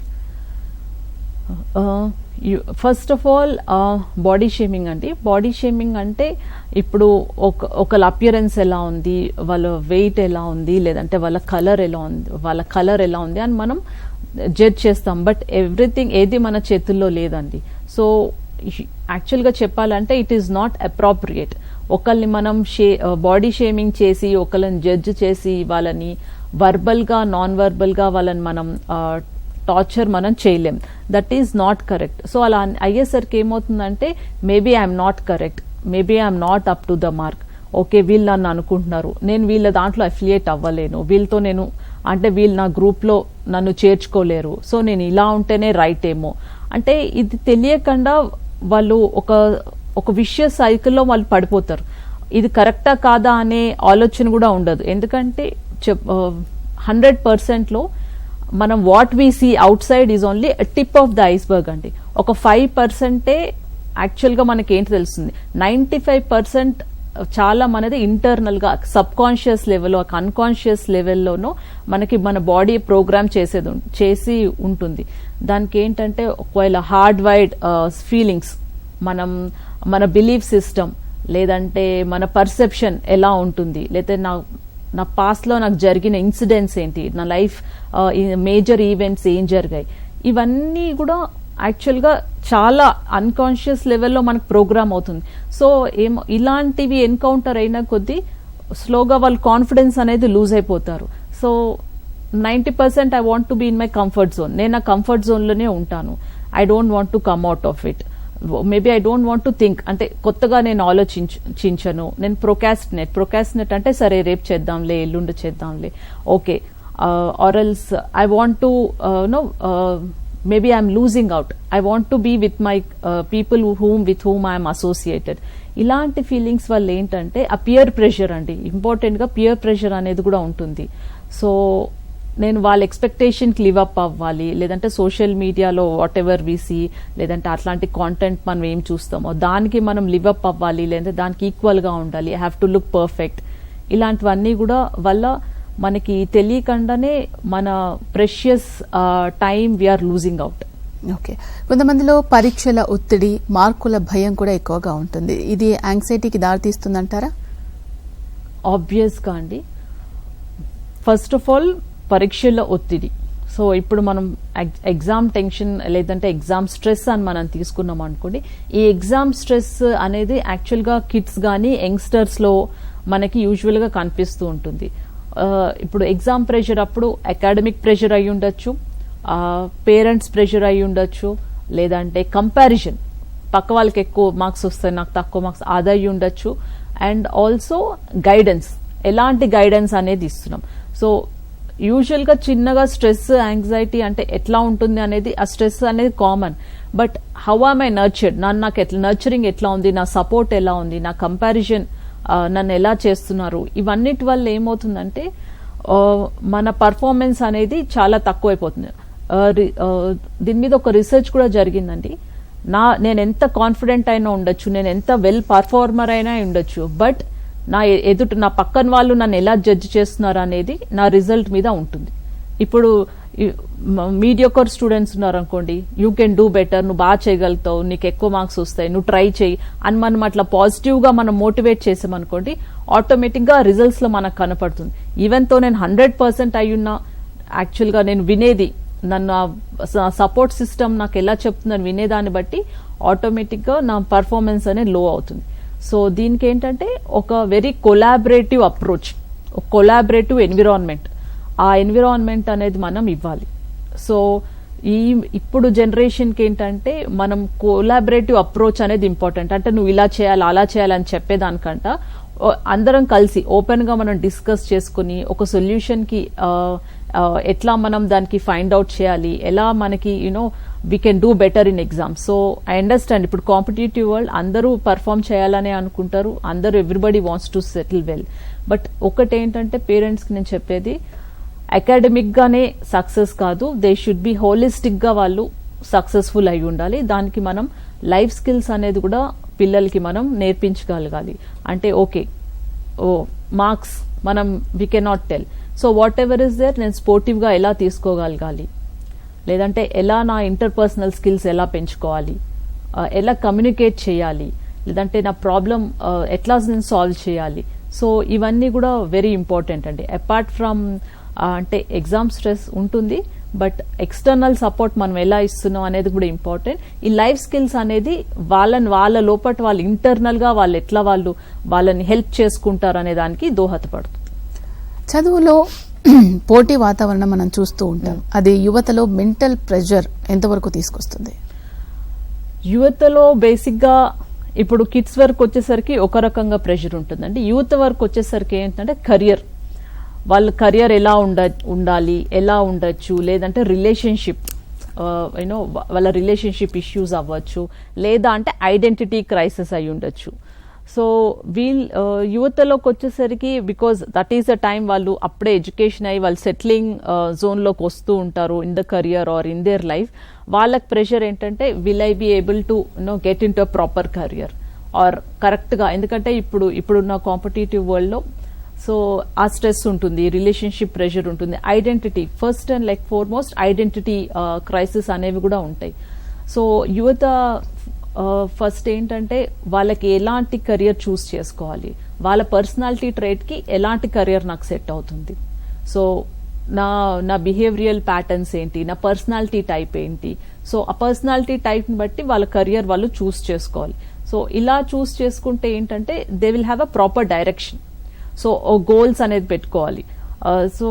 First of all body shaming అండి. బాడీ షేమింగ్ అంటే ఇప్పుడు ఒకళ్ళ అపియరెన్స్ ఎలా ఉంది, వాళ్ళ వెయిట్ ఎలా ఉంది, లేదంటే వాళ్ళ కలర్ ఎలా ఉంది అని మనం జడ్జ్ చేస్తాం. బట్ ఎవ్రీథింగ్ ఏది మన చేతుల్లో లేదండి. సో యాక్చువల్గా చెప్పాలంటే ఇట్ ఈస్ నాట్ అప్రోప్రియేట్. ఒకళ్ళని మనం బాడీ షేమింగ్ చేసి, ఒకళ్ళని జడ్జ్ చేసి, వాళ్ళని వర్బల్ గా నాన్ వర్బల్ గా వాళ్ళని మనం టార్చర్ మనం చేయలేం. That is not correct. So అలా అయ్యేసరికి ఏమవుతుందంటే maybe I'm not correct, maybe I'm not up to the mark. Okay, వీళ్ళు నన్ను అనుకుంటున్నారు, నేను వీళ్ళ దాంట్లో అఫిలియేట్ అవ్వలేను, వీళ్ళతో నేను అంటే వీళ్ళు నా గ్రూప్ లో నన్ను చేర్చుకోలేరు, సో నేను ఇలా ఉంటేనే రైట్ ఏమో అంటే ఇది తెలియకుండా వాళ్ళు ఒక విషయస్ సైకిల్లో వాళ్ళు పడిపోతారు. ఇది కరెక్టా కాదా అనే ఆలోచన కూడా ఉండదు. ఎందుకంటే 100% లో మనం what we see outside is only tip of the iceberg అండి. ఒక 5% యాక్చువల్గా మనకి ఏంటి తెలుస్తుంది. 95% చాలా మనది ఇంటర్నల్ గా సబ్ కాన్షియస్ లెవెల్, అన్కాన్షియస్ లెవెల్లోనూ మనకి మన బాడీ ప్రోగ్రామ్ చేసి ఉంటుంది. దానికి ఏంటంటే ఒకవేళ హార్డ్ వైడ్ ఫీలింగ్స్, మన బిలీఫ్ సిస్టమ్, లేదంటే మన పర్సెప్షన్ ఎలా ఉంటుంది, లేదంటే నా పాస్ట్ లో నాకు జరిగిన ఇన్సిడెంట్స్ ఏంటి, నా లైఫ్ మేజర్ ఈవెంట్స్ ఏం జరిగాయి, ఇవన్నీ కూడా యాక్చువల్ గా చాలా అన్కాన్షియస్ లెవెల్లో మనకు ప్రోగ్రామ్ అవుతుంది. సో ఇలాంటివి ఎన్కౌంటర్ అయిన కొద్దీ స్లోగా వాళ్ళ కాన్ఫిడెన్స్ అనేది లూజ్ అయిపోతారు. So 90% I want to be in my comfort zone. నేను నా కంఫర్ట్ జోన్ లోనే ఉంటాను. I don't want to come out of it. Maybe I don't want to think, అంటే కొత్తగా నేను ఆలోచించను. నేను ప్రొకాస్టినేట్ అంటే సరే రేపు చేద్దాంలే, ఎల్లుండి చేద్దాంలే, okay. Or else I want to maybe I'm losing out. I want to be with my people with whom I am associated. ఇలాంటి ఫీలింగ్స్ వల్ల ఏంటంటే ఆ పియర్ ప్రెషర్ అండి, ఇంపార్టెంట్ గా పియర్ ప్రెషర్ అనేది కూడా ఉంటుంది. సో నేను వాళ్ళ ఎక్స్పెక్టేషన్కి లివ్ అప్ అవ్వాలి, లేదంటే సోషల్ మీడియాలో వాట్ ఎవర్ వి సీ, లేదంటే అట్లాంటి కాంటెంట్ మనం ఏం చూస్తామో దానికి మనం లివ్ అప్ అవ్వాలి, లేదంటే దానికి ఈక్వల్ గా ఉండాలి, I have to look perfect. ఇలాంటివన్నీ కూడా వల్ల మనకి తెలియకుండానే మన precious time we're losing out. Okay, కొంతమందిలో పరీక్షల ఒత్తిడి, మార్కుల భయం కూడా ఎక్కువగా ఉంటుంది. ఇది యాంగ్జైటీకి దారితీస్తుందంటారా? ఆబ్వియస్ గా అండి. ఫస్ట్ ఆఫ్ ఆల్ పరీక్షల ఒత్తిడి. సో ఇప్పుడు మనం ఎగ్జామ్ టెన్షన్ లేదంటే ఎగ్జామ్ స్ట్రెస్ అని మనం తీసుకున్నాం అనుకోండి. ఈ ఎగ్జామ్ స్ట్రెస్ అనేది యాక్చువల్ గా కిడ్స్ గానీ యంగ్స్టర్స్ లో మనకి యూజువల్ గా కనిపిస్తూ ఉంటుంది. ఇప్పుడు ఎగ్జామ్ ప్రెషర్ అప్పుడు అకాడమిక్ ప్రెషర్ అయి ఉండొచ్చు, పేరెంట్స్ ప్రెషర్ అయి ఉండొచ్చు, లేదంటే కంపారిజన్, పక్క వాళ్ళకి ఎక్కువ మార్క్స్ వస్తాయి నాకు తక్కువ మార్క్స్, అది అయి ఉండొచ్చు. అండ్ ఆల్సో గైడెన్స్, ఎలాంటి గైడెన్స్ అనేది ఇస్తున్నాం. సో యూజువల్ గా చిన్నగా స్ట్రెస్ యాంగ్జైటీ అంటే ఎట్లా ఉంటుంది అనేది, ఆ స్ట్రెస్ అనేది common. But how am I nurtured, నాకు నర్చరింగ్ ఎట్లా ఉంది, నా సపోర్ట్ ఎలా ఉంది, నా కంపారిజన్ నన్ను ఎలా చేస్తున్నారు, ఇవన్నిటి వల్ల ఏమవుతుందంటే మన పర్ఫార్మెన్స్ అనేది చాలా తక్కువైపోతుంది. దీని మీద ఒక రీసెర్చ్ కూడా జరిగిందండి. నేను ఎంత కాన్ఫిడెంట్ అయినా ఉండొచ్చు, నేను ఎంత వెల్ పర్ఫార్మర్ అయినా ఉండొచ్చు, బట్ నా పక్కన వాళ్ళు నన్ను ఎలా జడ్జ్ చేస్తున్నారు అనేది నా రిజల్ట్ మీద ఉంటుంది. ఇప్పుడు మీడియోకర్ స్టూడెంట్స్ ఉన్నారు అనుకోండి, యూ కెన్ డూ బెటర్, నువ్వు బాగా చేయగలుగుతావు, నీకు ఎక్కువ మార్క్స్ వస్తాయి, నువ్వు ట్రై చేయి అని మనం అట్లా పాజిటివ్ గా మనం మోటివేట్ చేసామనుకోండి, ఆటోమేటిక్ గా రిజల్ట్స్ లో మనకు కనపడుతుంది. ఈవెన్ తో నేను 100% అయ్యున్నా, యాక్చువల్ గా నేను వినేది, నన్ను సపోర్ట్ సిస్టమ్ నాకు ఎలా చెప్తుందని వినేదాన్ని బట్టి ఆటోమేటిక్ గా నా పర్ఫార్మెన్స్ అనేది లో అవుతుంది. సో దీనికి ఏంటంటే ఒక వెరీ కొలాబరేటివ్ అప్రోచ్, ఒక కొలాబరేటివ్ ఎన్విరాన్మెంట్, ఆ ఎన్విరాన్మెంట్ అనేది మనం ఇవ్వాలి. సో ఇప్పుడు జనరేషన్కి ఏంటంటే మనం కొలాబరేటివ్ అప్రోచ్ అనేది ఇంపార్టెంట్. అంటే నువ్వు ఇలా చేయాలి అలా చేయాలని చెప్పేదానికంట అందరం కలిసి ఓపెన్ గా మనం డిస్కస్ చేసుకుని ఒక సొల్యూషన్ కి ఎట్లా మనం దానికి ఫైండ్ అవుట్ చేయాలి, ఎలా మనకి we can do better in exam. So I understand, ఇప్పుడు కాంపిటేటివ్ వరల్డ్ అందరూ పర్ఫామ్ చేయాలనే అనుకుంటారు, అందరూ everybody wants to settle well. But ఒకటేంటంటే పేరెంట్స్కి నేను చెప్పేది, అకాడమిక్ గానే సక్సెస్ కాదు, దే షుడ్ బి హోలిస్టిక్ గా వాళ్ళు సక్సెస్ఫుల్ అయి ఉండాలి. దానికి మనం లైఫ్ స్కిల్స్ అనేది కూడా పిల్లలకి మనం నేర్పించగలగాలి. అంటే ఓకే మార్క్స్ మనం we cannot tell, so whatever is there నేను స్పోర్టివ్ గా ఎలా తీసుకోగలగాలి, లేదంటే ఎలా నా ఇంటర్పర్సనల్ స్కిల్స్ ఎలా పెంచుకోవాలి, ఎలా కమ్యూనికేట్ చేయాలి, లేదంటే నా ప్రాబ్లం ఎట్లా నేను సాల్వ్ చేయాలి. సో ఇవన్నీ కూడా వెరీ ఇంపార్టెంట్ అండి. అపార్ట్ ఫ్రమ్ అంటే ఎగ్జామ్ స్ట్రెస్ ఉంటుంది, బట్ ఎక్స్టర్నల్ సపోర్ట్ మనం ఎలా ఇస్తున్నాం అనేది కూడా ఇంపార్టెంట్. ఈ లైఫ్ స్కిల్స్ అనేది వాళ్ళ లోపల వాళ్ళు ఇంటర్నల్ గా వాళ్ళు ఎట్లా వాళ్ళని హెల్ప్ చేసుకుంటారు అనే దానికి దోహదపడుతుంది. చదువులో పోటీ వాతావరణం మనం చూస్తూ ఉంటాం, అది యువతలో మెంటల్ ప్రెషర్ ఎంతవరకు తీసుకొస్తుంది? యువతలో బేసిక్ గా ఇప్పుడు కిడ్స్ వరకు వచ్చేసరికి ఒక రకంగా ప్రెషర్ ఉంటుందండి. యూత్ వరకు వచ్చేసరికి ఏంటంటే కెరియర్, వాళ్ళ కెరియర్ ఎలా ఉండాలి, ఎలా ఉండొచ్చు, లేదంటే రిలేషన్షిప్ వాళ్ళ రిలేషన్షిప్ ఇష్యూస్ అవ్వచ్చు, లేదా అంటే ఐడెంటిటీ క్రైసిస్ అయి ఉండొచ్చు. సో యువతలోకి వచ్చేసరికి because that is the time వాళ్ళు అప్పుడే ఎడ్యుకేషన్ అయ్యి వాళ్ళు సెటిలింగ్ జోన్లోకి వస్తూ ఉంటారు in the career or in their life. వాళ్ళకి ప్రెషర్ ఏంటంటే will I be able to get in to a proper career or కరెక్ట్గా, ఎందుకంటే ఇప్పుడున్న కాంపిటేటివ్ వరల్డ్లో సో ఆ స్ట్రెస్ ఉంటుంది, రిలేషన్షిప్ ప్రెషర్ ఉంటుంది, identity first and like foremost identity crisis అనేవి కూడా ఉంటాయి. సో యువత ఫస్ట్ ఏంటంటే వాళ్ళకి ఎలాంటి కెరియర్ చూస్ చేసుకోవాలి, వాళ్ళ పర్సనాలిటీ ట్రేట్కి ఎలాంటి కెరియర్ నాకు సెట్ అవుతుంది, సో నా బిహేవియరల్ ప్యాటర్న్స్ ఏంటి, నా పర్సనాలిటీ టైప్ ఏంటి, సో ఆ పర్సనాలిటీ టైప్ని బట్టి వాళ్ళ కెరియర్ వాళ్ళు చూస్ చేసుకోవాలి. సో ఇలా చూస్ చేసుకుంటే ఏంటంటే they will have a proper direction. So goals అనేది పెట్టుకోవాలి. సో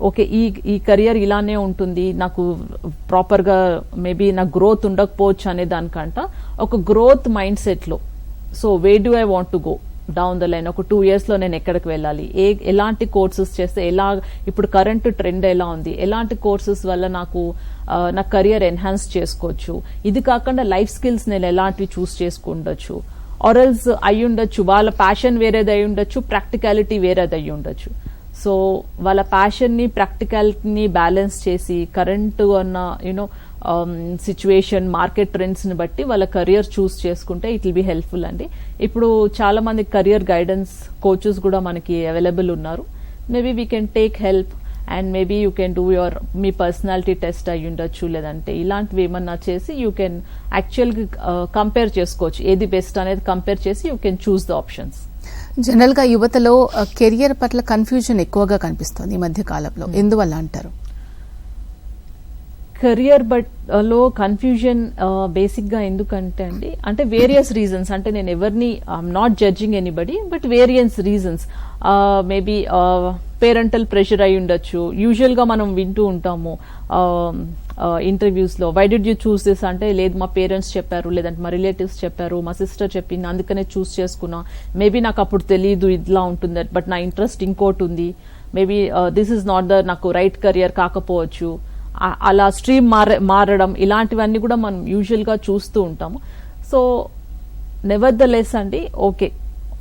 ఓకే ఈ కెరియర్ ఇలానే ఉంటుంది, నాకు ప్రాపర్గా మేబీ నాకు గ్రోత్ ఉండకపోవచ్చు అనే దానికంట ఒక గ్రోత్ మైండ్ సెట్లో, so way do I want to go down the line, ఒక 2 yearsలో నేను ఎక్కడికి వెళ్ళాలి, ఎలాంటి కోర్సెస్ చేస్తే ఇప్పుడు కరెంట్ ట్రెండ్ ఎలా ఉంది, ఎలాంటి కోర్సెస్ వల్ల నా కెరియర్ ఎన్హాన్స్ చేసుకోవచ్చు, ఇది కాకుండా లైఫ్ స్కిల్స్ నేను ఎలాంటివి చూస్ చేసుకుండొచ్చు, ఆర్ఎల్స్ అయి ఉండొచ్చు వాళ్ళ ప్యాషన్ వేరేది అయి ఉండొచ్చు, ప్రాక్టికాలిటీ వేరేది అయి ఉండొచ్చు. సో వాళ్ళ ప్యాషన్ని ప్రాక్టికాలిటీని బ్యాలెన్స్ చేసి కరెంట్ ఉన్న సిచ్యువేషన్ మార్కెట్ ట్రెండ్స్ని బట్టి వాళ్ళ కెరియర్ చూస్ చేసుకుంటే ఇట్ విల్ బి హెల్ప్ఫుల్ అండి. ఇప్పుడు చాలా మంది కెరియర్ గైడెన్స్ కోచెస్ కూడా మనకి అవైలబుల్ ఉన్నారు. Maybe we can take help and maybe you can do me personality test అయ్యి ఉండొచ్చు, లేదంటే ఇలాంటివి ఏమన్నా చేసి యూ కెన్ యాక్చువల్గా కంపేర్ చేసుకోవచ్చు, ఏది బెస్ట్ అనేది కంపేర్ చేసి you can choose the options. General గా యువతలో కెరియర్ పట్ల కన్ఫ్యూజన్ ఎక్కువగా కనిపిస్తుంది ఈ మధ్య కాలంలో, ఎందువల్ల అంటారు? కెరియర్ లో కన్ఫ్యూజన్ బేసిక్ గా ఎందుకంటే అండి, అంటే వేరియస్ రీజన్స్, అంటే నేను ఎవరిని I'm not judging anybody, but various reasons. Maybe parental pressure అయి ఉండొచ్చు. యూజువల్ గా మనం వింటూ ఉంటాము ఇంటర్వ్యూస్ లో, why did you choose this అంటే, లేదు మా పేరెంట్స్ చెప్పారు, లేదంటే మా రిలేటివ్స్ చెప్పారు, మా సిస్టర్ చెప్పింది అందుకనే చూస్ చేసుకున్నా, మేబీ నాకు అప్పుడు తెలియదు ఇట్లా ఉంటుంది, బట్ నా ఇంట్రెస్ట్ ఇంకోటి ఉంది, మేబీ దిస్ ఇస్ నాట్ నాకు రైట్ కెరియర్ కాకపోవచ్చు, అలా స్ట్రీమ్ మారడం, ఇలాంటివన్నీ కూడా మనం యూజువల్ గా చూస్తూ ఉంటాము. సో నెవర్ ద లెస్ అండి, ఓకే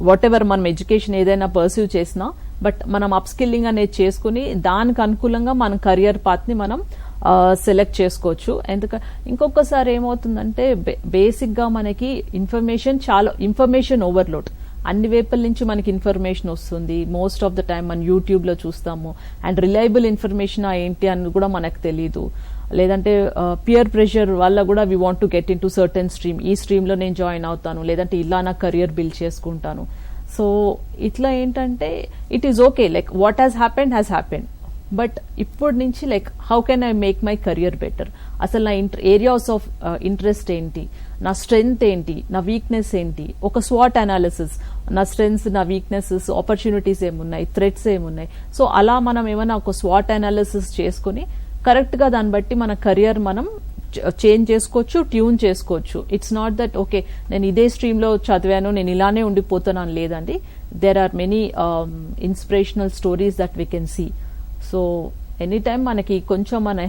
వాట్ ఎవర్ మనం ఎడ్యుకేషన్ ఏదైనా పర్సీవ్ చేసినా, బట్ మనం అప్ స్కిల్లింగ్ అనేది చేసుకుని దానికి అనుకూలంగా మన కెరియర్ పాత్ ని మనం సెలెక్ట్ చేసుకోవచ్చు. ఎందుకంటే ఇంకొకసారి ఏమవుతుందంటే బేసిక్గా మనకి ఇన్ఫర్మేషన్ ఓవర్లోడ్, అన్ని వైపుల నుంచి మనకి ఇన్ఫర్మేషన్ వస్తుంది. మోస్ట్ ఆఫ్ ద టైం మనం యూట్యూబ్లో చూస్తాము, అండ్ రిలయబుల్ ఇన్ఫర్మేషన్ ఏంటి అని కూడా మనకు తెలియదు. లేదంటే పియర్ ప్రెషర్ వల్ల కూడా we want to get in to certain stream, ఈ స్ట్రీమ్లో నేను జాయిన్ అవుతాను, లేదంటే ఇలా నా కెరియర్ బిల్డ్ చేసుకుంటాను. సో ఇట్లా ఏంటంటే it is okay, like what has happened, but ఇప్పటి నుంచి like how can I make my career better, అసలు నా ఏరియాస్ ఆఫ్ ఇంట్రెస్ట్ ఏంటి, నా స్ట్రెంగ్త్ ఏంటి, నా వీక్నెస్ ఏంటి, ఒక స్వాట్ అనాలిసిస్, నా స్ట్రెంగ్స్, నా వీక్నెసెస్, ఆపర్చునిటీస్ ఏమున్నాయి, థ్రెట్స్ ఏమున్నాయి. సో అలా మనం ఏమైనా ఒక స్వాట్ అనాలిసిస్ చేసుకుని కరెక్ట్గా దాన్ని బట్టి మన కెరియర్ మనం చేంజ్ చేసుకోవచ్చు, ట్యూన్ చేసుకోవచ్చు. ఇట్స్ నాట్ దట్ ఓకే నేను ఇదే స్ట్రీమ్లో చదివాను నేను ఇలానే ఉండిపోతున్నాను, లేదండి. There are many inspirational stories that we can see. So any time మనకి కొంచెం మన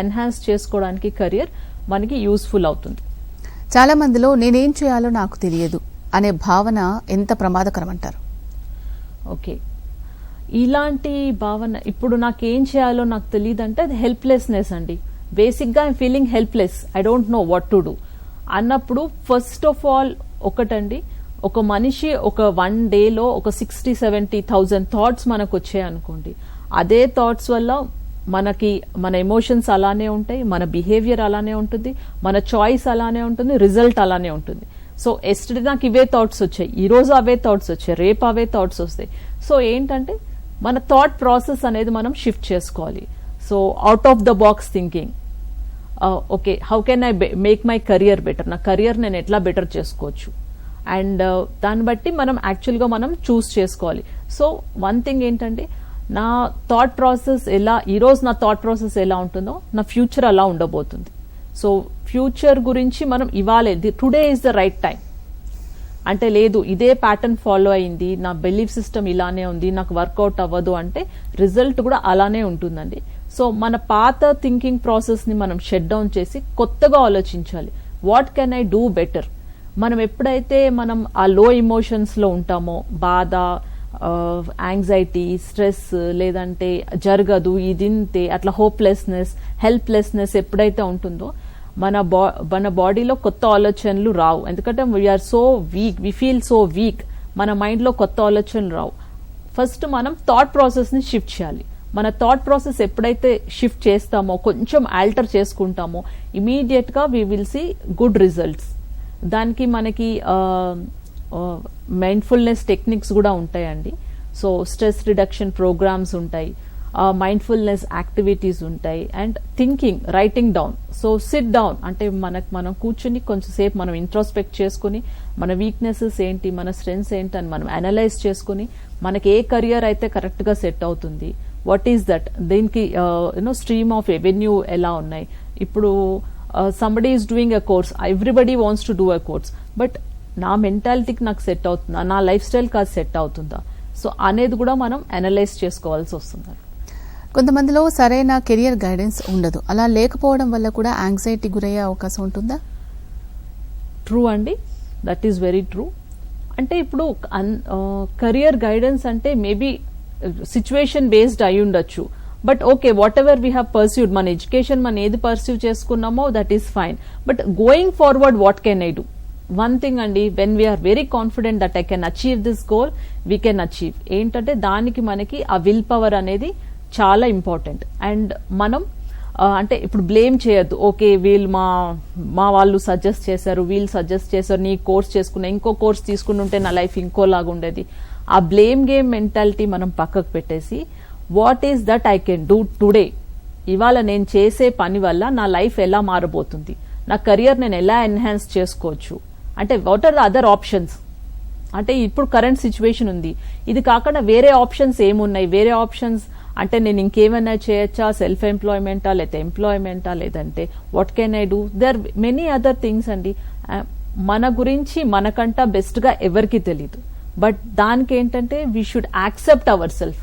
ఎన్హాన్స్ చేసుకోవడానికి కెరియర్ మనకి యూస్ఫుల్ అవుతుంది. చాలా మందిలో నేనేం చేయాలో నాకు తెలియదు అనే భావన ఎంత ప్రమాదకరం అంటారు? ఓకే, ఇలాంటి భావన ఇప్పుడు నాకేం చేయాలో నాకు తెలియదు అంటే అది హెల్ప్లెస్నెస్ అండి. బేసిక్గా I'm feeling helpless, I don't know what to do అన్నప్పుడు ఫస్ట్ ఆఫ్ ఆల్ ఒకటండి, ఒక మనిషి ఒక 1 డేలో ఒక 60,000-70,000 థాట్స్ మనకు వచ్చాయనుకోండి, అదే థాట్స్ వల్ల మనకి మన ఎమోషన్స్ అలానే ఉంటాయి, మన బిహేవియర్ అలానే ఉంటుంది, మన చాయిస్ అలానే ఉంటుంది, రిజల్ట్ అలానే ఉంటుంది. సో ఎస్టర్డే నాకు ఇవే థాట్స్ వచ్చాయి, ఈ రోజు అవే థాట్స్ వచ్చాయి, రేపు అవే థాట్స్ వస్తాయి. సో ఏంటంటే మన థాట్ ప్రాసెస్ అనేది మనం షిఫ్ట్ చేసుకోవాలి. So out of the box thinking, okay how can I make my career better, నా కెరియర్ నేను ఎట్లా బెటర్ చేసుకోవచ్చు, అండ్ దాన్ని బట్టి మనం యాక్చువల్గా మనం చూస్ చేసుకోవాలి. సో వన్ థింగ్ ఏంటంటే నా థాట్ ప్రాసెస్ ఈరోజు నా థాట్ ప్రాసెస్ ఎలా ఉంటుందో నా ఫ్యూచర్ అలా ఉండబోతుంది. సో ఫ్యూచర్ గురించి మనం ఇవాళ today is the right time అంటే లేదు ఇదే ప్యాటర్న్ ఫాలో అయింది, నా బిలీఫ్ సిస్టమ్ ఇలానే ఉంది, నాకు వర్కౌట్ అవ్వదు అంటే రిజల్ట్ కూడా అలానే ఉంటుందండి. సో మన పాత థింకింగ్ ప్రాసెస్ ని మనం షట్ డౌన్ చేసి కొత్తగా ఆలోచించాలి. What can I do better? మనం ఎప్పుడైతే మనం ఆ లో ఎమోషన్స్ లో ఉంటామో, బాధ, యాంగ్జైటీ, స్ట్రెస్, లేదంటే జరగదు ఇదింతే అట్లా హోప్లెస్నెస్, హెల్ప్లెస్నెస్ ఎప్పుడైతే ఉంటుందో మన బాడీలో కొత్త ఆలోచనలు రావు. ఎందుకంటే we're so weak, we feel so weak, మన మైండ్లో కొత్త ఆలోచనలు రావు. ఫస్ట్ మనం థాట్ ప్రాసెస్ని షిఫ్ట్ చేయాలి. మన థాట్ ప్రాసెస్ ఎప్పుడైతే షిఫ్ట్ చేస్తామో, కొంచెం ఆల్టర్ చేసుకుంటామో, ఇమీడియట్గా we will see good results. దానికి మనకి మైండ్ఫుల్నెస్ టెక్నిక్స్ కూడా ఉంటాయండి. సో స్ట్రెస్ రిడక్షన్ ప్రోగ్రామ్స్ ఉంటాయి, మైండ్ఫుల్నెస్ యాక్టివిటీస్ ఉంటాయి, and thinking, writing down. So sit down అంటే మనం కూర్చుని కొంచెంసేపు మనం ఇంట్రోస్పెక్ట్ చేసుకుని మన వీక్నెసెస్ ఏంటి, మన స్ట్రెంగ్స్ ఏంటి అని మనం అనలైజ్ చేసుకుని మనకి ఏ కెరియర్ అయితే కరెక్ట్గా సెట్ అవుతుంది, వాట్ ఈస్ దట్, దీనికి స్ట్రీమ్ ఆఫ్ రెవెన్యూ ఎలా ఉన్నాయి. ఇప్పుడు somebody is doing a course, everybody wants to do a course, but నా మెంటాలిటీకి నాకు సెట్ అవుతుందా, నా లైఫ్ స్టైల్కి అది సెట్ అవుతుందా, సో అనేది కూడా మనం అనలైజ్ చేసుకోవాల్సి వస్తుంది. కొంతమందిలో సరైన కెరియర్ గైడెన్స్ ఉండదు, అలా లేకపోవడం వల్ల కూడా యాంగ్జైటీ గురయ్యే అవకాశం ఉంటుందా? ట్రూ అండి, దట్ ఈస్ వెరీ ట్రూ. అంటే ఇప్పుడు కెరియర్ గైడెన్స్ అంటే మేబీ సిచ్యువేషన్ బేస్డ్ అయి ఉండొచ్చు, but okay whatever we have pursued, మన ఎడ్యుకేషన్ మనం ఏది పర్స్యూ చేసుకున్నామో that is fine, but going forward what can I do? One thing అండి, when we're very confident that I can achieve this goal, we can achieve. ఏంటంటే దానికి మనకి ఆ will power అనేది చాలా ఇంపార్టెంట్. అండ్ మనం అంటే ఇప్పుడు బ్లేమ్ చేయొద్దు, ఓకే వీళ్ళు మా వాళ్ళు సజెస్ట్ చేశారు, వీళ్ళు సజెస్ట్ చేశారు, నీ కోర్స్ చేసుకున్నా, ఇంకో కోర్స్ తీసుకుని ఉంటే నా లైఫ్ ఇంకోలాగా ఉండేది. ఆ బ్లేమ్ గేమ్ మెంటాలిటీ మనం పక్కకు పెట్టేసి what is that I can do today, ఇవాళ నేను చేసే పని వల్ల నా లైఫ్ ఎలా మారబోతుంది, నా కెరియర్ నేను ఎలా ఎన్హాన్స్ చేసుకోవచ్చు, అంటే what are the other options, అంటే ఇప్పుడు కరెంట్ సిచ్యువేషన్ ఉంది, ఇది కాకుండా వేరే ఆప్షన్స్ ఏమున్నాయి, వేరే ఆప్షన్స్ అంటే నేను ఇంకేమైనా చేయొచ్చా, సెల్ఫ్ ఎంప్లాయ్మెంటా లేకపోతే ఎంప్లాయ్మెంటా, లేదంటే what can I do, there many other things అండి. మన గురించి మనకంటా బెస్ట్గా ఎవరికి తెలీదు, బట్ దానికి ఏంటంటే we should accept our self.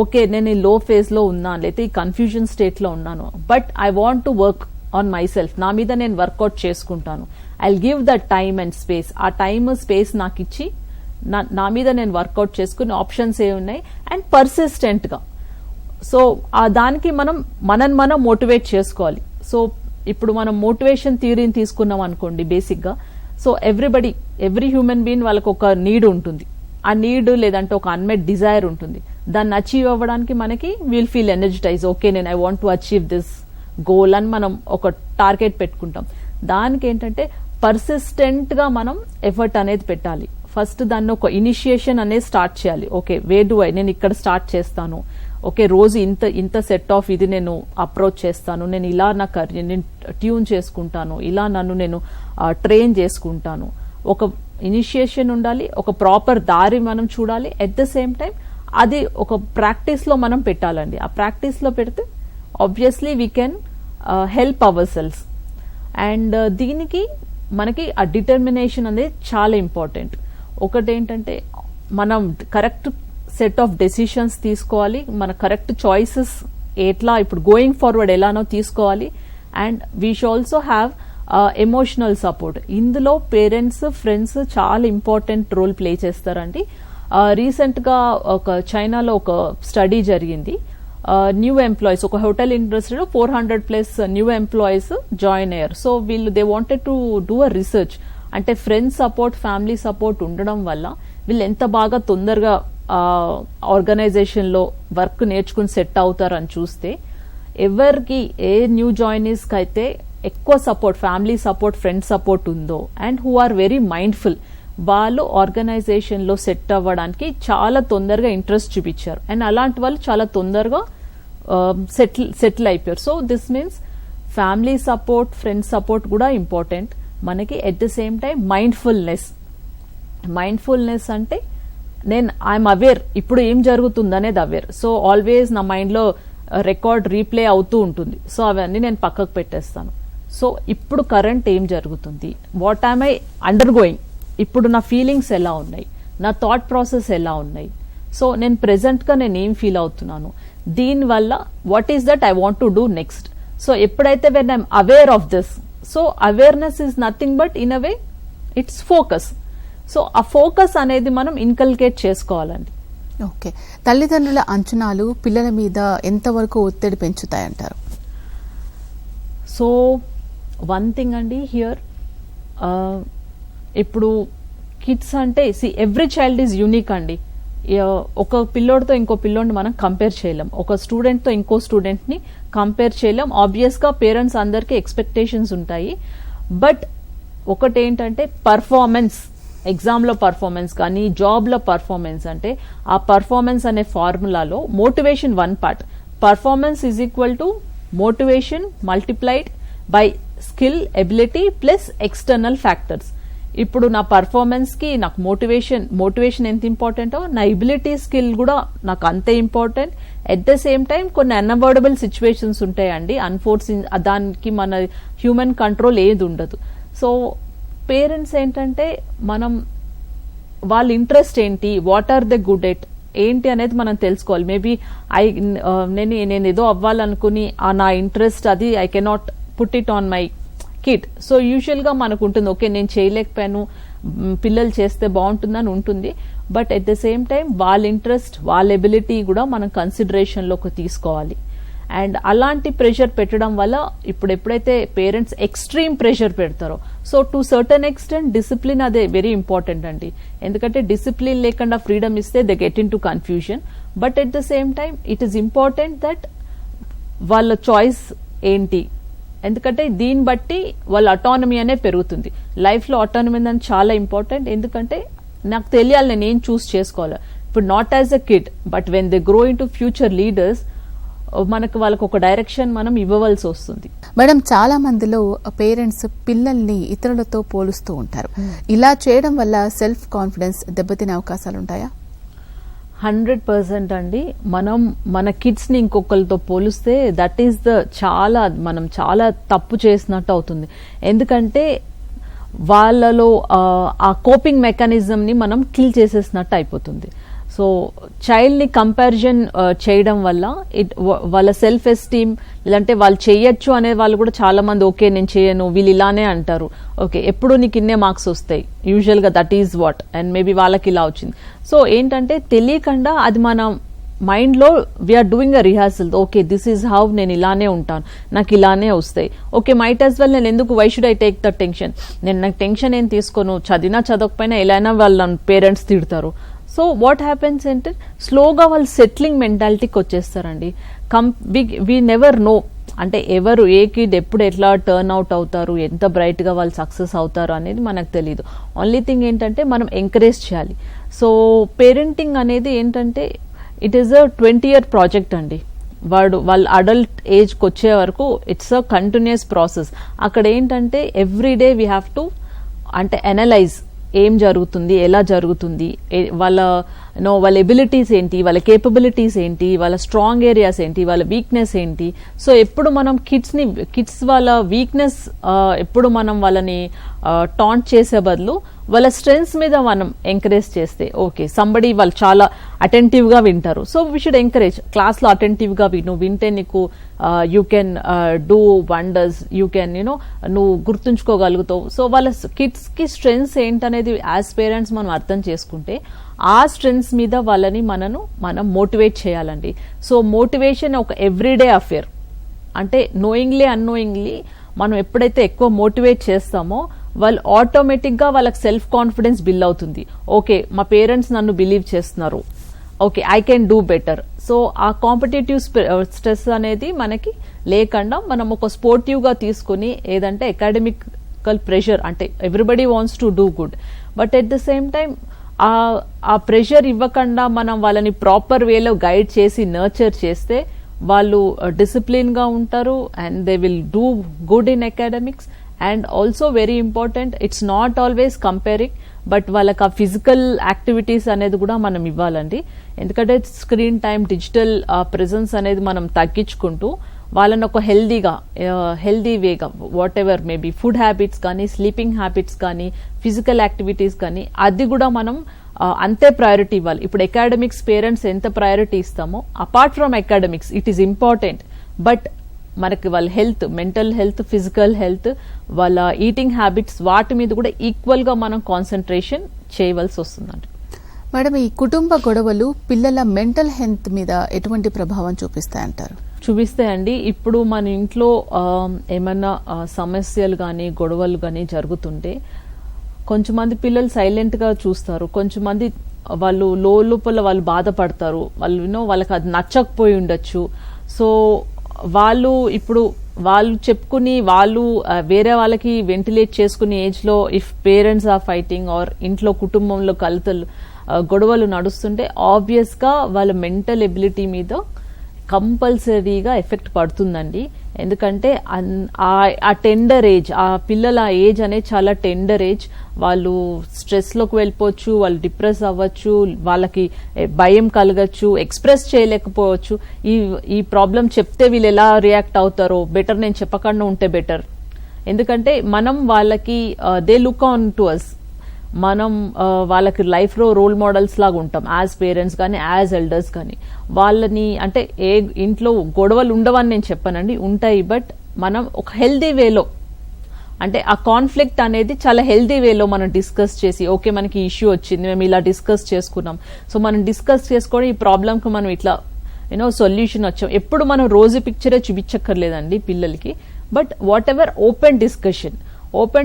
Okay నేను ఈ లో ఫేజ్లో ఉన్నాను, లేకపోతే ఈ కన్ఫ్యూజన్ స్టేట్లో ఉన్నాను, but I want to work on my self, నా మీద నేను వర్కౌట్ చేసుకుంటాను, I'll give that time and space. ఆ టైమ్ స్పేస్ నాకు ఇచ్చి నా మీద నేను వర్కౌట్ చేసుకుని ఆప్షన్స్ ఏ ఉన్నాయి, అండ్ పర్సిస్టెంట్గా సో దానికి మనం మోటివేట్ చేసుకోవాలి. సో ఇప్పుడు మనం మోటివేషన్ థియరీని తీసుకున్నాం అనుకోండి బేసిక్గా. సో ఎవ్రీ హ్యూమన్ బీయింగ్ వాళ్ళకి ఒక నీడ్ ఉంటుంది. ఆ నీడ్ లేదంటే ఒక అన్మెట్ డిజైర్ ఉంటుంది. దాన్ని అచీవ్ అవ్వడానికి మనకి విల్ ఫీల్ ఎనర్జిటైజ్. ఓకే, నేను I want to achieve this goal అని మనం ఒక టార్గెట్ పెట్టుకుంటాం. దానికి ఏంటంటే పర్సిస్టెంట్ గా మనం ఎఫర్ట్ అనేది పెట్టాలి. ఫస్ట్ దాన్ని ఒక ఇనిషియేషన్ అనేది స్టార్ట్ చేయాలి. ఓకే, వేర్ డు ఐ, నేను ఇక్కడ స్టార్ట్ చేస్తాను. ఓకే, రోజు ఇంత సెట్ ఆఫ్ ఇది నేను అప్రోచ్ చేస్తాను, నేను ఇలా నా కెరీర్ నేను ట్యూన్ చేసుకుంటాను, ఇలా నన్ను నేను ట్రైన్ చేసుకుంటాను. ఒక ఇనిషియేషన్ ఉండాలి, ఒక ప్రాపర్ దారి మనం చూడాలి. ఎట్ ద సేమ్ టైం అది ఒక ప్రాక్టీస్ లో మనం పెట్టాలండి. ఆ ప్రాక్టీస్ లో పెడితే obviously we can help our cells. And దీనికి మనకి ఆ డిటర్మినేషన్ అనేది చాలా ఇంపార్టెంట్. ఒకటేంటంటే మనం కరెక్ట్ సెట్ ఆఫ్ డెసిషన్స్ తీసుకోవాలి, మన కరెక్ట్ చాయిసెస్ ఎట్లా ఇప్పుడు గోయింగ్ ఫార్వర్డ్ ఎలానో తీసుకోవాలి. And we should also have emotional support. ఇందులో పేరెంట్స్, ఫ్రెండ్స్ చాలా ఇంపార్టెంట్ రోల్ ప్లే చేస్తారండి. రీసెంట్ గా చైనాలో ఒక స్టడీ జరిగింది. న్యూ ఎంప్లాయీస్, ఒక హోటల్ ఇండస్ట్రీలో 400+ న్యూ ఎంప్లాయీస్ జాయిన్ అయ్యారు. So they wanted to do a research. అంటే ఫ్రెండ్స్ సపోర్ట్, ఫ్యామిలీ సపోర్ట్ ఉండడం వల్ల వీళ్ళు ఎంత బాగా తొందరగా ఆర్గనైజేషన్ లో వర్క్ నేర్చుకుని సెట్ అవుతారని చూస్తే, ఎవరికి ఏ న్యూ జాయినీస్ కి అయితే ఎక్కువ support, family support, friends support ఉందో and who are very mindful, వాళ్ళు ఆర్గనైజేషన్ లో సెట్ అవ్వడానికి చాలా తొందరగా ఇంట్రెస్ట్ చూపించారు. అండ్ అలాంటి వాళ్ళు చాలా తొందరగా సెటిల్ అయిపోయారు. So this means family support, friends support కూడా ఇంపార్టెంట్ మనకి. At the same time mindfulness అంటే ఐఎమ్ అవేర్, ఇప్పుడు ఏం జరుగుతుంది అనేది అవేర్. సో ఆల్వేస్ నా మైండ్ లో రికార్డ్ రీప్లే అవుతూ ఉంటుంది. సో అవన్నీ నేను పక్కకు పెట్టేస్తాను. సో ఇప్పుడు కరెంట్ ఏం జరుగుతుంది, what I'm I under going, ఇప్పుడు నా ఫీలింగ్స్ ఎలా ఉన్నాయి, నా థాట్ ప్రాసెస్ ఎలా ఉన్నాయి, సో నేను ప్రెసెంట్ గా నేను ఏం ఫీల్ అవుతున్నాను, దీనివల్ల what is that I want to do next. So ఎప్పుడైతే when I'm aware of this, so awareness is nothing but in a way it's focus. So ఆ ఫోకస్ అనేది మనం ఇన్కల్కేట్ చేసుకోవాలండి. ఓకే, తల్లిదండ్రుల అంచనాలు పిల్లల మీద ఎంతవరకు ఒత్తిడి పెంచుతాయంటారు? సో వన్ థింగ్ అండి హియర్, ఇప్పుడు కిడ్స్ అంటే ఎవ్రీ చైల్డ్ ఈజ్ యూనిక్ అండి. ఒక పిల్లోడితో ఇంకో పిల్లోడిని మనం కంపేర్ చేయలేం, ఒక స్టూడెంట్ తో ఇంకో స్టూడెంట్ ని కంపేర్ చేయలేం. ఆబ్వియస్ గా పేరెంట్స్ అందరికీ ఎక్స్పెక్టేషన్స్ ఉంటాయి. బట్ ఒకటేంటంటే పర్ఫార్మెన్స్, ఎగ్జామ్ లో పర్ఫార్మెన్స్ కానీ జాబ్ లో పర్ఫార్మెన్స్, అంటే ఆ పర్ఫార్మెన్స్ అనే ఫార్ములాలో motivation one part. Performance is equal to motivation multiplied by skill, ability plus external factors. ఇప్పుడు నా పర్ఫార్మెన్స్ కి నాకు మోటివేషన్ ఎంత ఇంపార్టెంటో, నా ఎబిలిటీ స్కిల్ కూడా నాకు అంతే important. At the same time కొన్ని అన్అవాయిడబుల్ సిచ్యువేషన్స్ ఉంటాయండి, అన్ఫోర్సింగ్, దానికి మన హ్యూమన్ కంట్రోల్ ఏది ఉండదు. సో పేరెంట్స్ ఏంటంటే మనం వాళ్ళ ఇంట్రెస్ట్ ఏంటి, what are they good at ఏంటి అనేది మనం తెలుసుకోవాలి. మేబీ నేను ఏదో అవ్వాలనుకుని నా ఇంట్రెస్ట్ అది I cannot put it on my kid. So usual గా మనకు ఉంటుంది, ఓకే నేను చేయలేకపోయాను, పిల్లలు చేస్తే బాగుంటుందని ఉంటుంది. But at the same time వాళ్ళ ఇంట్రెస్ట్, వాళ్ళ ఎబిలిటీ కూడా మనం కన్సిడరేషన్ లోకి తీసుకోవాలి. అండ్ అలాంటి ప్రెషర్ పెట్టడం వల్ల ఇప్పుడు ఎప్పుడైతే పేరెంట్స్ ఎక్స్ట్రీమ్ ప్రెషర్ పెడతారో, so to certain extent discipline అదే వెరీ ఇంపార్టెంట్ అండి. ఎందుకంటే డిసిప్లిన్ లేకుండా ఫ్రీడమ్ ఇస్తే they get in to confusion. But at the same time it is important that వాళ్ళ చాయిస్ ఏంటి, ఎందుకంటే దీన్ని బట్టి వాళ్ళ అటానమీ అనే పెరుగుతుంది. లైఫ్ లో అటానమీ అనేది చాలా ఇంపార్టెంట్. ఎందుకంటే నాకు తెలియాలి నేను ఏం చూస్ చేసుకోవాలి. ఇప్పుడు not as a kid, but when they grow in to future leaders, వాళ్ళకు ఒక డైరెక్షన్ మనం ఇవ్వవలసి వస్తుంది. మేడం, చాలా మందిలో పేరెంట్స్ పిల్లల్ని ఇతరులతో పోలుస్తూ ఉంటారు. ఇలా చేయడం వల్ల సెల్ఫ్ కాన్ఫిడెన్స్ దెబ్బతినే అవకాశాలు ఉంటాయా? 100% అండి. మనం మన కిడ్స్ ని ఇంకొకరితో పోలిస్తే దట్ ఈస్ మనం చాలా తప్పు చేసినట్టు అవుతుంది. ఎందుకంటే వాళ్ళలో ఆ కోపింగ్ మెకానిజం ని మనం కిల్ చేసేసినట్టు అయిపోతుంది. సో చైల్డ్ ని కంపారిజన్ చేయడం వల్ల వాళ్ళ సెల్ఫ్ ఎస్టీమ్, లేదంటే వాళ్ళు చేయొచ్చు అనే వాళ్ళు కూడా చాలా మంది, ఓకే నేను చేయను, వీళ్ళు ఇలానే అంటారు, ఓకే ఎప్పుడు నీకు ఇన్నే మార్క్స్ వస్తాయి, యూజువల్ గా that is what, and maybe వాళ్ళకి ఇలా వచ్చింది. సో ఏంటంటే తెలియకుండా అది మనం మైండ్లో we're doing a rehearsal. Okay, this is how, నేను ఇలానే ఉంటాను, నాకు ఇలానే వస్తాయి. ఓకే, మైట్ యాజ్ వెల్ నేను ఎందుకు, why should I take the tension, నేను నాకు టెన్షన్ ఏం తీసుకోను, చదివినా చదవకపోయినా ఎలా అయినా వాళ్ళ పేరెంట్స్ తిడతారు. సో వాట్ హ్యాపెన్స్ అంటే స్లోగా వాళ్ళు సెటిలింగ్ మెంటాలిటీకి వచ్చేస్తారండి. వి నెవర్ నో, అంటే ఎవరు ఏ కిడ్ ఎప్పుడు ఎట్లా టర్న్ అవుట్ అవుతారు, ఎంత బ్రైట్గా వాళ్ళు సక్సెస్ అవుతారు అనేది మనకు తెలియదు. ఓన్లీ థింగ్ ఏంటంటే మనం ఎంకరేజ్ చేయాలి. సో పేరెంటింగ్ అనేది ఏంటంటే it is a 20-year project అండి. వాళ్ళ అడల్ట్ ఏజ్కి వచ్చే వరకు ఇట్స్ అ కంటిన్యూస్ ప్రాసెస్. అక్కడ ఏంటంటే ఎవ్రీడే వీ హ్యావ్ టు అంటే అనలైజ్ ఏం జరుగుతుంది, ఎలా జరుగుతుంది, వాళ్ళ వాళ్ళ ఎబిలిటీస్ ఏంటి, వాళ్ళ కేపబిలిటీస్ ఏంటి, వాళ్ళ స్ట్రాంగ్ ఏరియాస్ ఏంటి, వాళ్ళ వీక్నెస్ ఏంటి. సో ఎప్పుడు మనం కిడ్స్ వాళ్ళ వీక్నెస్ ఎప్పుడు మనం వాళ్ళని టాంట్ చేసే బదులు వాళ్ళ స్ట్రెంగ్స్ మీద మనం ఎంకరేజ్ చేస్తే, ఓకే సంబడి వాళ్ళు చాలా అటెంటివ్ గా వింటారు, so we should encourage. Class లో అటెంటివ్ గా వింటే నీకు you can do wonders, you can నువ్వు గుర్తుంచుకోగలుగుతావు. సో వాళ్ళ కిడ్స్ కి స్ట్రెంగ్స్ ఏంటనేది యాజ్ పేరెంట్స్ మనం అర్థం చేసుకుంటే ఆ స్ట్రెంగ్స్ మీద వాళ్ళని మనం మోటివేట్ చేయాలండి. సో మోటివేషన్ ఒక ఎవ్రీడే అఫేర్. అంటే నోయింగ్లీ అన్నోయింగ్లీ మనం ఎప్పుడైతే ఎక్కువ మోటివేట్ చేస్తామో వాళ్ళు ఆటోమేటిక్ గా వాళ్ళకి సెల్ఫ్ కాన్ఫిడెన్స్ బిల్డ్ అవుతుంది. ఓకే, మా పేరెంట్స్ నన్ను బిలీవ్ చేస్తున్నారు, okay I can do better. So ఆ కాంపిటేటివ్ స్ట్రెస్ అనేది మనకి లేకుండా మనం ఒక స్పోర్టివ్ గా తీసుకుని, ఏదంటే అకాడమికల్ ప్రెషర్, అంటే everybody wants to do good, but at the same time ఆ ప్రెషర్ ఇవ్వకుండా మనం వాళ్ళని ప్రాపర్ వేలో గైడ్ చేసి నర్చర్ చేస్తే వాళ్ళు డిసిప్లిన్ గా ఉంటారు and they will do good in academics. And also very important, it's not always comparing, but వాళ్ళకి ఆ ఫిజికల్ యాక్టివిటీస్ అనేది కూడా మనం ఇవ్వాలండి. ఎందుకంటే స్క్రీన్ టైం, డిజిటల్ ప్రెజెన్స్ అనేది మనం తగ్గించుకుంటూ వాళ్ళని ఒక healthy Vega what ever maybe food habits కానీ, స్లీపింగ్ హ్యాబిట్స్ కానీ, ఫిజికల్ యాక్టివిటీస్ కానీ అది కూడా మనం అంతే ప్రయారిటీ ఇవ్వాలి. ఇప్పుడు అకాడమిక్స్ పేరెంట్స్ ఎంత ప్రయారిటీ ఇస్తామో apart from academics it is important, but మనకి వాళ్ళ health, mental health, physical health, వాళ్ళ ఈటింగ్ హ్యాబిట్స్ వాటి మీద కూడా ఈక్వల్ గా మనం కాన్సన్ట్రేషన్ చేయవలసి వస్తుందండి. మేడం, ఈ కుటుంబ గొడవలు పిల్లల మెంటల్ హెల్త్ మీద ఎటువంటి ప్రభావం చూపిస్తాయంటారు? చూపిస్తాయండి. ఇప్పుడు మన ఇంట్లో ఏమన్నా సమస్యలు కానీ, గొడవలు కానీ జరుగుతుంటే కొంచెమంది పిల్లలు సైలెంట్ గా చూస్తారు, కొంచెమంది వాళ్ళు లోపల వాళ్ళు బాధపడతారు, వాళ్ళకి అది నచ్చకపోయి ఉండొచ్చు. సో వాళ్ళు చెప్పుకుని వాళ్ళు వేరే వాళ్ళకి వెంటిలేట్ చేసుకునే ఏజ్ లో if parents are fighting or ఇంట్లో కుటుంబంలో కలతలు గొడవలు నడుస్తుంటే ఆబ్వియస్ గా వాళ్ళ మెంటల్ ఎబిలిటీ మీద కంపల్సరీగా ఎఫెక్ట్ పడుతుందండి. ఎందుకంటే ఆ టెండర్ ఏజ్, ఆ పిల్లల ఏజ్ అనేది చాలా టెండర్ ఏజ్. వాళ్ళు స్ట్రెస్ లోకి వెళ్ళిపోవచ్చు, వాళ్ళు డిప్రెస్ అవ్వచ్చు, వాళ్ళకి భయం కలగచ్చు, ఎక్స్ప్రెస్ చేయలేకపోవచ్చు. ఈ ప్రాబ్లం చెప్తే వీళ్ళు ఎలా రియాక్ట్ అవుతారో, బెటర్ నేను చెప్పకుండా ఉంటే బెటర్. ఎందుకంటే మనం వాళ్ళకి they look on to us, మనం వాళ్ళకి లైఫ్ లో రోల్ మోడల్స్ లాగా ఉంటాం యాజ్ పేరెంట్స్ కానీ, యాజ్ ఎల్డర్స్ కానీ. వాళ్ళని అంటే ఇంట్లో గొడవలు ఉండవని నేను చెప్పానండి, ఉంటాయి, బట్ మనం ఒక హెల్దీ వేలో, అంటే ఆ కాన్ఫ్లిక్ట్ అనేది చాలా హెల్దీ వేలో మనం డిస్కస్ చేసి, ఓకే మనకి ఇష్యూ వచ్చింది, మేము ఇలా డిస్కస్ చేసుకున్నాం, సో మనం డిస్కస్ చేసుకొని ఈ ప్రాబ్లంకి మనం ఇట్లా సొల్యూషన్ వచ్చాం. ఎప్పుడు మనం రోజు పిక్చరే చూపించక్కర్లేదండి పిల్లలకి, but what ever open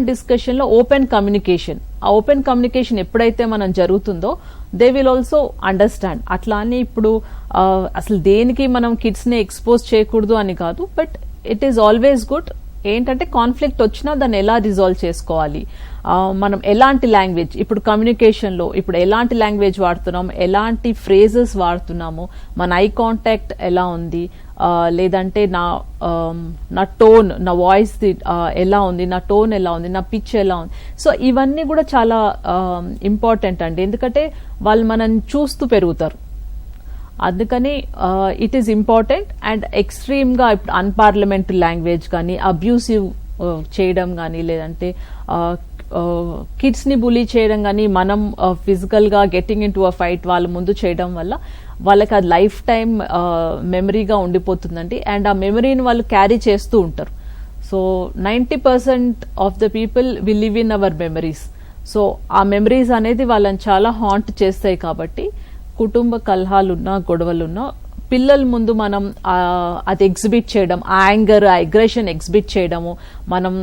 discussion లో ఓపెన్ కమ్యూనికేషన్, ఆ ఓపెన్ కమ్యూనికేషన్ ఎప్పుడైతే మనం జరుగుతుందో దే విల్ ఆల్సో అండర్స్టాండ్. అట్లా అని ఇప్పుడు అసలు దేనికి మనం కిడ్స్ ని ఎక్స్పోజ్ చేయకూడదు అని కాదు, but it is always good. ఏంటంటే కాన్ఫ్లిక్ట్ వచ్చినా దాన్ని ఎలా రిజాల్వ్ చేసుకోవాలి, మనం ఎలాంటి లాంగ్వేజ్, ఇప్పుడు కమ్యూనికేషన్ లో ఇప్పుడు ఎలాంటి లాంగ్వేజ్ వాడుతున్నాం, ఎలాంటి ఫ్రేజెస్ వాడుతున్నాము, మన ఐ కాంటాక్ట్ ఎలా ఉంది, లేదంటే నా టోన్, నా వాయిస్ ఎలా ఉంది, నా టోన్ ఎలా ఉంది, నా పిచ్ ఎలా ఉంది. సో ఇవన్నీ కూడా చాలా ఇంపార్టెంట్ అండి, ఎందుకంటే వాళ్ళు మనం చూస్తూ పెరుగుతారు. అందుకని it is important. And extreme గా ఇప్పుడు అన్పార్లమెంటరీ లాంగ్వేజ్ కానీ, అబ్యూసివ్ చేయడం కానీ, లేదంటే కిడ్స్ ని బులీ చేయడం కానీ, మనం ఫిజికల్ గా getting in to a fight వాళ్ళ ముందు చేయడం వల్ల వాళ్ళకి అది లైఫ్ టైం మెమరీగా ఉండిపోతుందండి. అండ్ ఆ మెమరీని వాళ్ళు క్యారీ చేస్తూ ఉంటారు. So 90% of the people will live in our memories. So ఆ మెమరీస్ అనేది వాళ్ళని చాలా హాంట్ చేస్తాయి. కాబట్టి కుటుంబ కలహాలున్నా గొడవలున్నా పిల్లల ముందు మనం అది ఎగ్జిబిట్ చేయడం, ఆ యాంగర్, ఆ అగ్రెషన్ ఎగ్జిబిట్ చేయడము, మనం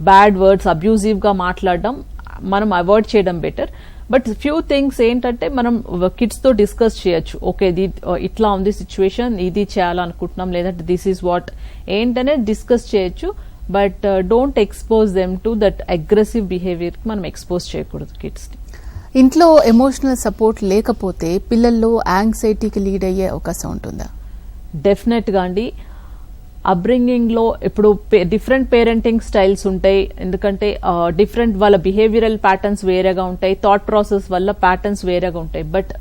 బ్యాడ్ వర్డ్స్ అబ్యూజివ్గా మాట్లాడడం మనం అవాయిడ్ చేయడం బెటర్. బట్ ఫ్యూ థింగ్స్ ఏంటంటే మనం కిడ్స్తో డిస్కస్ చేయొచ్చు. ఓకే, ఇది ఇట్లా ఉంది సిచ్యువేషన్, ఇది చేయాలనుకుంటున్నాం, లేదంటే దిస్ ఈజ్ వాట్ ఏంటనే డిస్కస్ చేయొచ్చు. But don't expose them to that aggressive behaviour మనం ఎక్స్పోజ్ చేయకూడదు కిడ్స్ని. ఇంట్లో ఎమోషనల్ సపోర్ట్ లేకపోతే పిల్లల్లో యాంగ్జైటీకి లీడ్ అయ్యే అవకాశం ఉంటుందా? డెఫినెట్గా అండి. అప్బ్రింగింగ్లో ఇప్పుడు డిఫరెంట్ పేరెంటింగ్ స్టైల్స్ ఉంటాయి. ఎందుకంటే డిఫరెంట్ వాళ్ళ బిహేవియరల్ ప్యాటర్న్స్ వేరేగా ఉంటాయి, థాట్ ప్రాసెస్ వల్ల ప్యాటర్న్స్ వేరేగా ఉంటాయి. బట్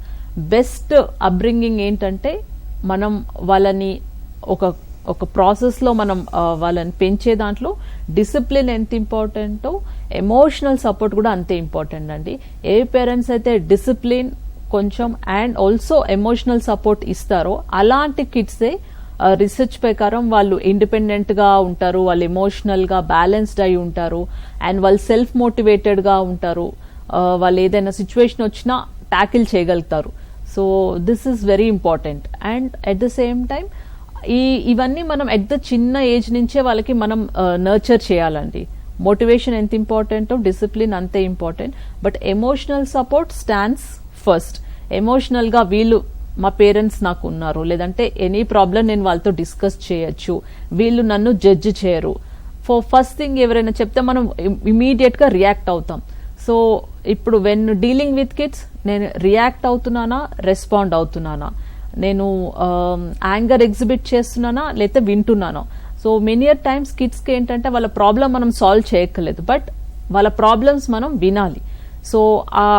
బెస్ట్ అప్బ్రింగింగ్ ఏంటంటే మనం వాళ్ళని ఒక ప్రాసెస్లో మనం వాళ్ళని పెంచే దాంట్లో డిసిప్లిన్ ఎంత ఇంపార్టెంటో ఎమోషనల్ సపోర్ట్ కూడా అంతే ఇంపార్టెంట్ అండి. ఏ పేరెంట్స్ అయితే డిసిప్లిన్ కొంచెం అండ్ ఆల్సో ఎమోషనల్ సపోర్ట్ ఇస్తారో అలాంటి కిడ్సే రీసెర్చ్ ప్రకారం వాళ్ళు ఇండిపెండెంట్ గా ఉంటారు, వాళ్ళు ఎమోషనల్ గా బ్యాలెన్స్డ్ అయి ఉంటారు, అండ్ వాళ్ళు సెల్ఫ్ మోటివేటెడ్ గా ఉంటారు, వాళ్ళు ఏదైనా సిచ్యువేషన్ వచ్చినా ట్యాకిల్ చేయగలుగుతారు. So this is very important. And at the same time ఇవన్నీ మనం ఎట్ ద చిన్న ఏజ్ నుంచే వాళ్ళకి మనం నర్చర్ చేయాలండి. మోటివేషన్ ఎంత ఇంపార్టెంటో డిసిప్లిన్ అంతే important. But emotional support stands first. Emotional గా వీళ్ళు మా పేరెంట్స్ నాకు ఉన్నారు, లేదంటే ఎనీ ప్రాబ్లం నేను వాళ్ళతో డిస్కస్ చేయొచ్చు, వీళ్ళు నన్ను జడ్జ్ చేయరు. ఫస్ట్ థింగ్ ఎవరైనా చెప్తే మనం ఇమీడియట్ గా రియాక్ట్ అవుతాం. సో ఇప్పుడు వెన్ డీలింగ్ విత్ కిడ్స్ నేను రియాక్ట్ అవుతున్నానా, రెస్పాండ్ అవుతున్నానా, నేను యాంగర్ ఎగ్జిబిట్ చేస్తున్నానా లేకపోతే వింటున్నానా. సో మెనీ టైమ్స్ కిడ్స్కి ఏంటంటే వాళ్ళ ప్రాబ్లం మనం సాల్వ్ చేయక్కర్లేదు, బట్ వాళ్ళ ప్రాబ్లమ్స్ మనం వినాలి. సో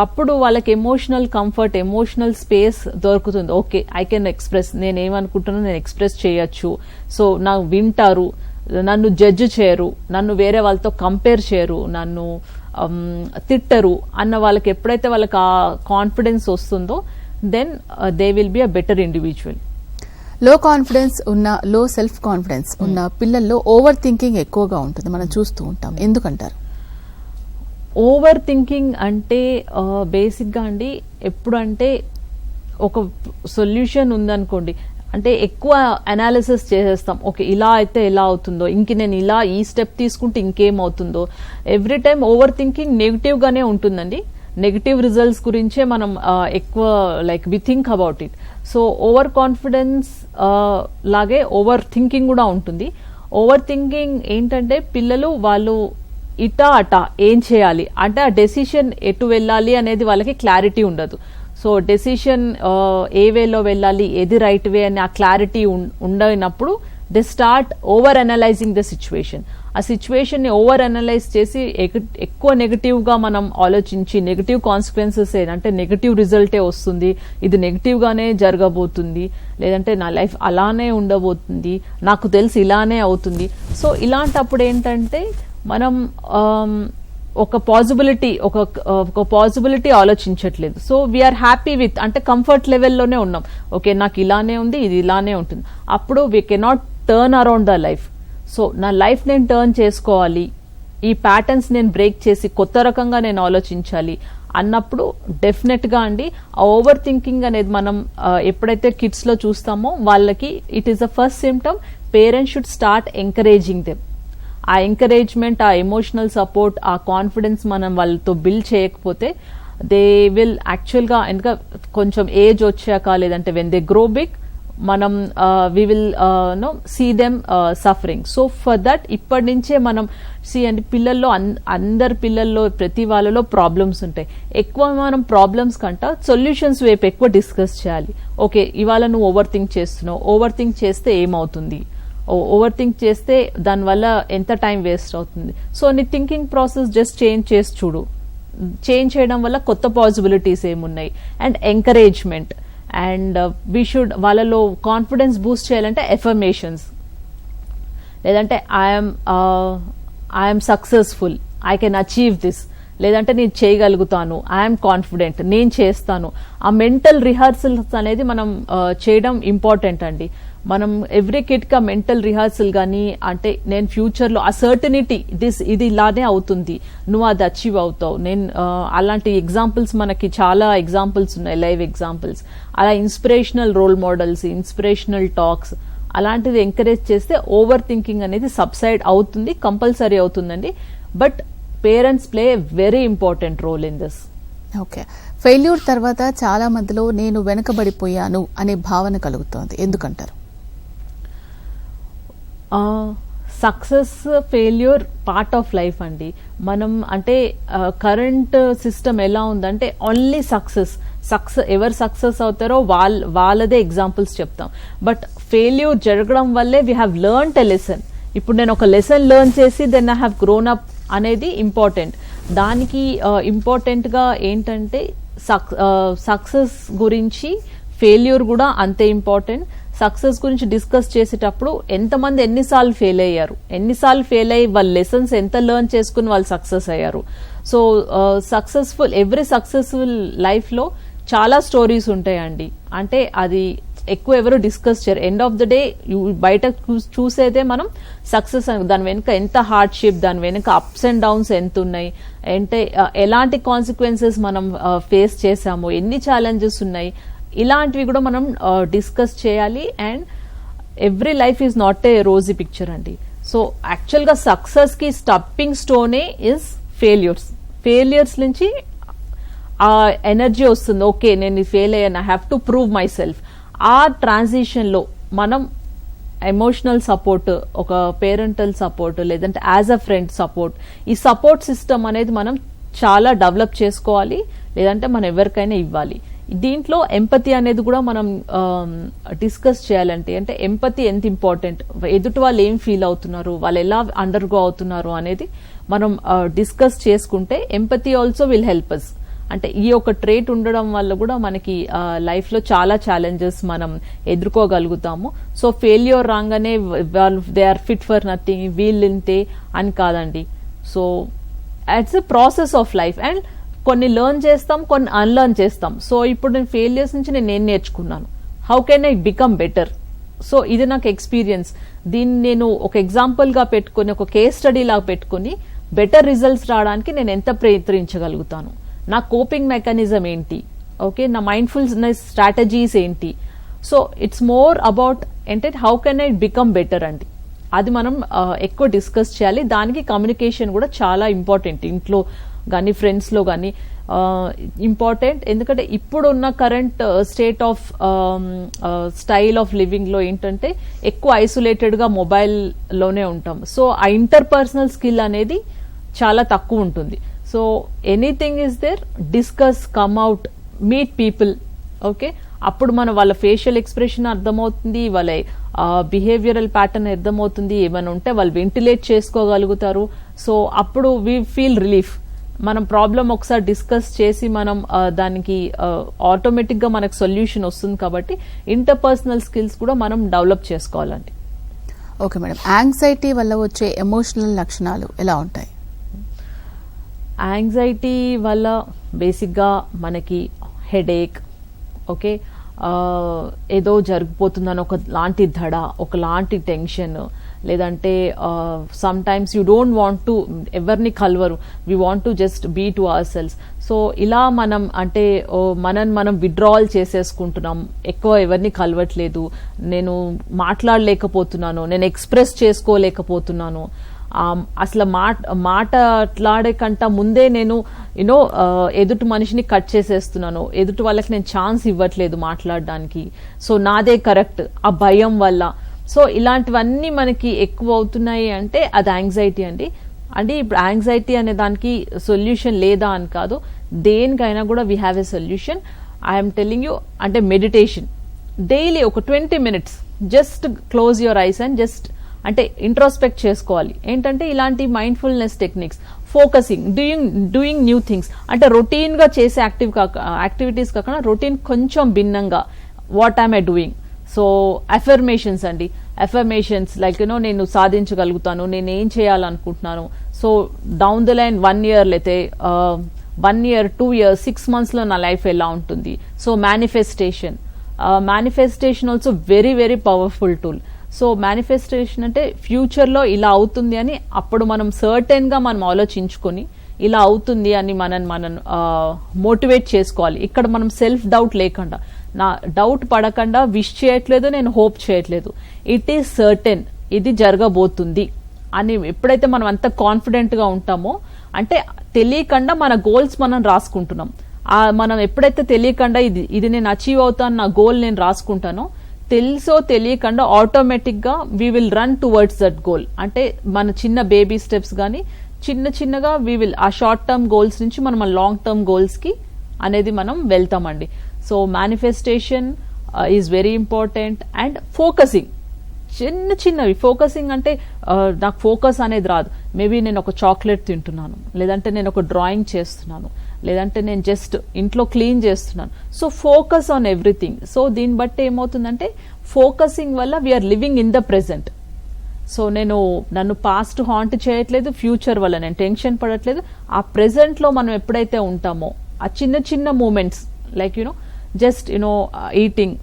అప్పుడు వాళ్ళకి ఎమోషనల్ కంఫర్ట్, ఎమోషనల్ స్పేస్ దొరుకుతుంది. ఓకే, ఐ కెన్ ఎక్స్ప్రెస్, నేనేమనుకుంటున్నా నేను ఎక్స్ప్రెస్ చేయొచ్చు. సో నాకు వింటారు, నన్ను జడ్జ్ చేయరు, నన్ను వేరే వాళ్ళతో కంపేర్ చేయరు, నన్ను తిట్టరు అన్న వాళ్ళకి ఎప్పుడైతే వాళ్ళకి ఆ కాన్ఫిడెన్స్ వస్తుందో then they will be a better individual. Low confidence ఉన్న, లో సెల్ఫ్ కాన్ఫిడెన్స్ ఉన్న పిల్లల్లో ఓవర్ థింకింగ్ ఎక్కువగా ఉంటుంది, మనం చూస్తూ ఉంటాం. ఎందుకంటారు? ఓవర్ థింకింగ్ అంటే బేసిక్గా అండి, ఎప్పుడంటే ఒక సొల్యూషన్ ఉందనుకోండి, అంటే ఎక్కువ అనాలిసిస్ చేసేస్తాం. ఓకే, ఇలా అయితే ఎలా అవుతుందో, నేను ఇలా ఈ స్టెప్ తీసుకుంటే ఇంకేమవుతుందో. Every time over thinking negative గానే ఉంటుందండి. నెగిటివ్ రిజల్ట్స్ గురించే మనం ఎక్కువ we think about it. So over confidence లాగే ఓవర్ థింకింగ్ కూడా ఉంటుంది. ఓవర్ థింకింగ్ ఏంటంటే పిల్లలు వాళ్ళు ఇటా అటా ఏం చేయాలి అంటే ఆ డెసిషన్ ఎటు వెళ్ళాలి అనేది వాళ్ళకి క్లారిటీ ఉండదు. సో డెసిషన్ ఏ వేలో వెళ్ళాలి, ఏది రైట్ వే అని ఆ క్లారిటీ ఉండనప్పుడు they start over analysing the situation. ఆ సిచ్యువేషన్ ని ఓవర్ అనలైజ్ చేసి ఎక్కువ నెగటివ్ గా మనం ఆలోచించి నెగటివ్ కాన్సిక్వెన్సెస్ అంటే నెగటివ్ రిజల్టే వస్తుంది, ఇది నెగటివ్ గానే జరగబోతుంది, లేదంటే నా లైఫ్ అలానే ఉండబోతుంది, నాకు తెలిసి ఇలానే అవుతుంది. సో ఇలాంటప్పుడు ఏంటంటే మనం ఒక పాసిబిలిటీ ఆలోచించట్లేదు. సో వీఆర్ హ్యాపీ విత్ అంటే కంఫర్ట్ లెవెల్లోనే ఉన్నాం. ఓకే, నాకు ఇలానే ఉంది, ఇది ఇలానే ఉంటుంది. అప్పుడు we cannot turn around the life. So నా లైఫ్ నేను టర్న్ చేసుకోవాలి, ఈ ప్యాటర్న్స్ నేను బ్రేక్ చేసి కొత్త రకంగా నేను ఆలోచించాలి అన్నప్పుడు డెఫినెట్ గా అండి ఆ ఓవర్ థింకింగ్ అనేది మనం ఎప్పుడైతే కిడ్స్ లో చూస్తామో వాళ్ళకి it is the first symptom. Parents should start encouraging them. ఆ ఎంకరేజ్మెంట్, ఆ ఎమోషనల్ సపోర్ట్, ఆ కాన్ఫిడెన్స్ మనం వాళ్ళతో బిల్డ్ చేయకపోతే దే విల్ యాక్చువల్గా ఇంకా కొంచెం ఏజ్ వచ్చాక లేదంటే వెన్ దే గ్రో బిగ్ మనం we will see them suffering. So for that ఇప్పటి నుంచే మనం అండి పిల్లల్లో అందరి పిల్లల్లో ప్రతి వాళ్ళలో ప్రాబ్లమ్స్ ఉంటాయి. ఎక్కువ మనం ప్రాబ్లమ్స్ కంట సొల్యూషన్స్ వైపు ఎక్కువ డిస్కస్ చేయాలి. ఓకే, ఇవాళ నువ్వు ఓవర్ థింక్ చేస్తున్నావు, ఓవర్ థింక్ చేస్తే ఏమవుతుంది, ఓవర్ థింక్ చేస్తే దానివల్ల ఎంత టైం వేస్ట్ అవుతుంది. సో నీ థింకింగ్ ప్రాసెస్ జస్ట్ చేంజ్ చేసి చూడు. చేంజ్ చేయడం వల్ల కొత్త పాసిబిలిటీస్ ఏమున్నాయి. And encouragement and we should వాళ్ళలో కాన్ఫిడెన్స్ బూస్ట్ చేయాలంటే ఎఫర్మేషన్స్, లేదంటే I'm successful, I can achieve this, లేదంటే నేను చేయగలుగుతాను, ఐఎమ్ కాన్ఫిడెంట్, నేను చేస్తాను. ఆ మెంటల్ రిహార్సల్స్ అనేది మనం చేయడం ఇంపార్టెంట్ అండి. మనం ఎవ్రీ కిడ్కి ఆ మెంటల్ రిహార్సల్ కానీ, అంటే నేను ఫ్యూచర్లో ఆ సర్టనిటీ ఇది ఇలానే అవుతుంది, నువ్వు అది అచీవ్ అవుతావు, నేను అలాంటి ఎగ్జాంపుల్స్ మనకి చాలా ఎగ్జాంపుల్స్ ఉన్నాయి, లైవ్ ఎగ్జాంపుల్స్. అలా inspirational role models, inspirational talks అలాంటిది ఎంకరేజ్ చేస్తే ఓవర్ థింకింగ్ అనేది సబ్సైడ్ అవుతుంది, కంపల్సరీ అవుతుందండి. But parents play a very important role in this. Okay, failure తర్వాత చాలా మందిలో నేను వెనుకబడిపోయాను అనే భావన కలుగుతోంది, ఎందుకంటారు? Success failure part of life అండి. మనం అంటే కరెంట్ సిస్టమ్ ఎలా ఉందంటే ఓన్లీ సక్సెస్ ఎవరు సక్సెస్ అవుతారో వాళ్ళదే ఎగ్జాంపుల్స్ చెప్తాం. బట్ ఫెయిల్యూర్ జరగడం వల్లే we have learned a lesson. ఇప్పుడు నేను ఒక లెసన్ లెర్న్ చేసి then I have grown up అనేది ఇంపార్టెంట్. దానికి ఇంపార్టెంట్గా ఏంటంటే సక్సెస్ గురించి ఫెయిల్యూర్ కూడా అంతే ఇంపార్టెంట్. సక్సెస్ గురించి డిస్కస్ చేసేటప్పుడు ఎంతమంది ఎన్నిసార్లు ఫెయిల్ అయ్యారు, ఎన్నిసార్లు ఫెయిల్ అయ్యి వాళ్ళ లెసన్స్ ఎంత లెర్న్ చేసుకుని వాళ్ళు సక్సెస్ అయ్యారు. సో ఎవ్రీ సక్సెస్ఫుల్ లైఫ్లో చాలా స్టోరీస్ ఉంటాయండి. అంటే అది ఎక్కువ ఎవరు డిస్కస్ చేయరు. ఎండ్ ఆఫ్ ద డే బయట చూసేదే మనం సక్సెస్, దాని వెనుక ఎంత హార్డ్షిప్, దాని వెనుక అప్స్ అండ్ డౌన్స్ ఎంత ఉన్నాయి, అంటే ఎలాంటి కాన్సిక్వెన్సెస్ మనం ఫేస్ చేసాము, ఎన్ని ఛాలెంజెస్ ఉన్నాయి, ఇలాంటివి కూడా మనం డిస్కస్ చేయాలి. And every life is not a rosy picture అండి. సో యాక్చువల్గా సక్సెస్కి స్టప్పింగ్ స్టోనే ఇస్ ఫెయిల్యూర్స్ నుంచి ఆ ఎనర్జీ వస్తుంది. ఓకే, నేను ఫెయిల్ అయ్యాను, I have to prove my self. ఆ ట్రాన్సిషన్లో మనం ఎమోషనల్ సపోర్ట్, ఒక పేరెంటల్ సపోర్ట్, లేదంటే యాజ్ అ ఫ్రెండ్ సపోర్ట్, ఈ సపోర్ట్ సిస్టమ్ అనేది మనం చాలా డెవలప్ చేసుకోవాలి, లేదంటే మనం ఎవరికైనా ఇవ్వాలి. దీంట్లో ఎంపతి అనేది కూడా మనం డిస్కస్ చేయాలంటే, అంటే ఎంపతి ఎంత ఇంపార్టెంట్, ఎదుటి వాళ్ళు ఏం ఫీల్ అవుతున్నారు, వాళ్ళు ఎలా అండర్గో అవుతున్నారు అనేది మనం డిస్కస్ చేసుకుంటే empathy also will help us. అంటే ఈ ఒక ట్రేట్ ఉండడం వల్ల కూడా మనకి లైఫ్లో చాలా ఛాలెంజెస్ మనం ఎదుర్కోగలుగుతాము. సో ఫెయిల్యూర్ రాగానే వాళ్ళు they are fit for nothing, వీళ్ళు ఇంతే అని కాదండి. So it's a process of life. And కొన్ని లెర్న్ చేస్తాం, కొన్ని అన్లెర్న్ చేస్తాం. సో ఇప్పుడు నేను ఫెయిల్యూర్స్ నుంచి నేను ఏం నేర్చుకున్నాను, how can I become better. So ఇది నాకు ఎక్స్పీరియన్స్, దీన్ని నేను ఒక ఎగ్జాంపుల్గా పెట్టుకుని, ఒక కేస్ స్టడీ లాగా పెట్టుకుని బెటర్ రిజల్ట్స్ రావడానికి నేను ఎంత ప్రయత్నించగలుగుతాను, నా కోపింగ్ మెకానిజం ఏంటి, ఓకే, నా మైండ్ఫుల్నెస్ స్ట్రాటజీస్ ఏంటి. సో ఇట్స్ మోర్ అబౌట్ అంటే how can I become better అండి. అది మనం ఎక్కువ డిస్కస్ చేయాలి. దానికి కమ్యూనికేషన్ కూడా చాలా ఇంపార్టెంట్, ఇంట్లో కానీ ఫ్రెండ్స్లో కానీ ఇంపార్టెంట్. ఎందుకంటే ఇప్పుడున్న current state of style of లివింగ్లో ఏంటంటే ఎక్కువ ఐసోలేటెడ్గా మొబైల్లోనే ఉంటాం. సో ఆ ఇంటర్పర్సనల్ స్కిల్ అనేది చాలా తక్కువ ఉంటుంది. So anything is there, discuss, come out, meet people, okay. అప్పుడు మన వాళ్ళ ఫేషియల్ ఎక్స్ప్రెషన్ అర్థమవుతుంది, వాళ్ళ బిహేవియరల్ ప్యాటర్న్ అర్థమవుతుంది, ఏమైనా ఉంటే వాళ్ళు వెంటిలేట్ చేసుకోగలుగుతారు. సో అప్పుడు వీ ఫీల్ రిలీఫ్. మనం ప్రాబ్లం ఒకసారి డిస్కస్ చేసి మనం దానికి ఆటోమేటిక్గా మనకు సొల్యూషన్ వస్తుంది. కాబట్టి ఇంటర్పర్సనల్ స్కిల్స్ కూడా మనం డెవలప్ చేసుకోవాలండి. ఓకే మేడం, యాంగ్జైటీ వల్ల వచ్చే ఎమోషనల్ లక్షణాలు ఎలా ఉంటాయి? యాంగ్జైటీ వల్ల బేసిక్గా మనకి హెడేక్, ఓకే, ఏదో జరిగిపోతుందని ఒకలాంటి దడ, ఒకలాంటి టెన్షన్, లేదంటే sometimes you don't want to ఎవరిని కలవరు, we want to just be to our selves. So ఇలా మనం అంటే మనం విత్డ్రావల్ చేసేసుకుంటున్నాం, ఎక్కువ ఎవరిని కలవట్లేదు, నేను మాట్లాడలేకపోతున్నాను, నేను ఎక్స్ప్రెస్ చేసుకోలేకపోతున్నాను, అసలు మాట్లాడే కంట ముందే నేను ఎదుటి మనిషిని కట్ చేసేస్తున్నాను, ఎదుటి వాళ్ళకి నేను ఛాన్స్ ఇవ్వట్లేదు మాట్లాడడానికి. సో నాదే కరెక్ట్, ఆ భయం వల్ల. సో ఇలాంటివన్నీ మనకి ఎక్కువ అవుతున్నాయి అంటే అది యాంగ్జైటీ అండి. అంటే ఇప్పుడు యాంగ్జైటీ అనే దానికి సొల్యూషన్ లేదా అని కాదు, దేనికైనా కూడా we have a solution. I'm telling you, అంటే మెడిటేషన్ డైలీ ఒక 20 minutes just close your eyes and just అంటే ఇంట్రోస్పెక్ట్ చేసుకోవాలి. ఏంటంటే ఇలాంటి mindfulness techniques, focusing, doing new things, అంటే రొటీన్గా చేసే యాక్టివిటీస్ కాకుండా రొటీన్ కొంచెం భిన్నంగా, what I'm I doing. So affirmations అండి, అఫర్మేషన్స్ లైక్ నేను సాధించగలుగుతాను, నేను ఏం చేయాలనుకుంటున్నాను, so down the line 1 year లేతే 1 year 2 years 6 months లో నా లైఫ్ ఎలా ఉంటుంది. So manifestation also very very powerful tool. So manifestation అంటే ఫ్యూచర్లో ఇలా అవుతుంది అని అప్పుడు మనం సర్టెన్గా మనం ఆలోచించుకొని ఇలా అవుతుంది అని మనం మోటివేట్ చేసుకోవాలి. ఇక్కడ మనం సెల్ఫ్ డౌట్ లేకుండా, నా డౌట్ పడకుండా విష్ చేయట్లేదు, నేను హోప్ చేయట్లేదు, ఇట్ ఈస్ సర్టెన్, ఇది జరగబోతుంది అని ఎప్పుడైతే మనం అంత కాన్ఫిడెంట్గా ఉంటామో, అంటే తెలియకుండా మన గోల్స్ మనం రాసుకుంటున్నాం. మనం ఎప్పుడైతే తెలియకుండా ఇది నేను అచీవ్ అవుతాను, నా గోల్ నేను రాసుకుంటానో, తెలుసో తెలియకుండా ఆటోమేటిక్గా we will run towards that goal. అంటే మన చిన్న బేబీ స్టెప్స్ కానీ చిన్నగా వీ విల్ ఆ షార్ట్ టర్మ్ గోల్స్ నుంచి మనం లాంగ్ టర్మ్ గోల్స్కి అనేది మనం వెళ్తామండి. So manifestation is very important. And focusing, చిన్నవి ఫోకసింగ్ అంటే నాకు ఫోకస్ అనేది రాదు. మేబీ నేను ఒక చాక్లెట్ తింటున్నాను, లేదంటే నేను ఒక డ్రాయింగ్ చేస్తున్నాను, లేదంటే నేను జస్ట్ ఇంట్లో క్లీన్ చేస్తున్నాను. So focus on everything. So దీన్ని బట్టి ఏమవుతుందంటే ఫోకసింగ్ వల్ల we are living in the present. So నన్ను పాస్ట్ హాంట్ చేయట్లేదు, ఫ్యూచర్ వల్ల నేను టెన్షన్ పడట్లేదు. ఆ ప్రెజెంట్లో మనం ఎప్పుడైతే ఉంటామో ఆ చిన్న moments like just eating,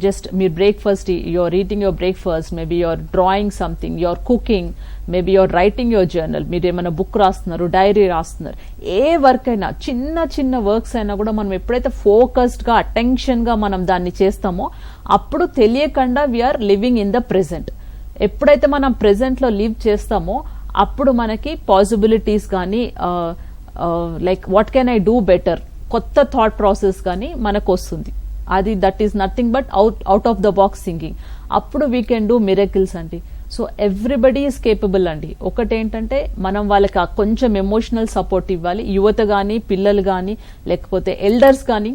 just మీరు breakfast, you're eating your breakfast, maybe you're drawing something, you're cooking, maybe you're writing your journal, మీరు ఏమైనా బుక్ రాస్తున్నారు, డైరీ రాస్తున్నారు, ఏ వర్క్ అయినా చిన్న వర్క్స్ అయినా కూడా మనం ఎప్పుడైతే ఫోకస్డ్గా అటెన్షన్గా మనం దాన్ని చేస్తామో అప్పుడు తెలియకుండా we are living in the present. ఎప్పుడైతే మనం ప్రెజెంట్లో లివ్ చేస్తామో అప్పుడు మనకి పాసిబిలిటీస్ కానీ like what can I do better, కొత్త థాట్ ప్రాసెస్ కానీ మనకు వస్తుంది. అది that is nothing but out of the box thinking. అప్పుడు వీ కెన్ డూ మిరకిల్స్ అండి. సో ఎవ్రీబడి ఈజ్ కేపబుల్ అండి. ఒకటేంటంటే మనం వాళ్ళకి కొంచెం ఎమోషనల్ సపోర్ట్ ఇవ్వాలి, యువత కానీ పిల్లలు కానీ లేకపోతే ఎల్డర్స్ కానీ.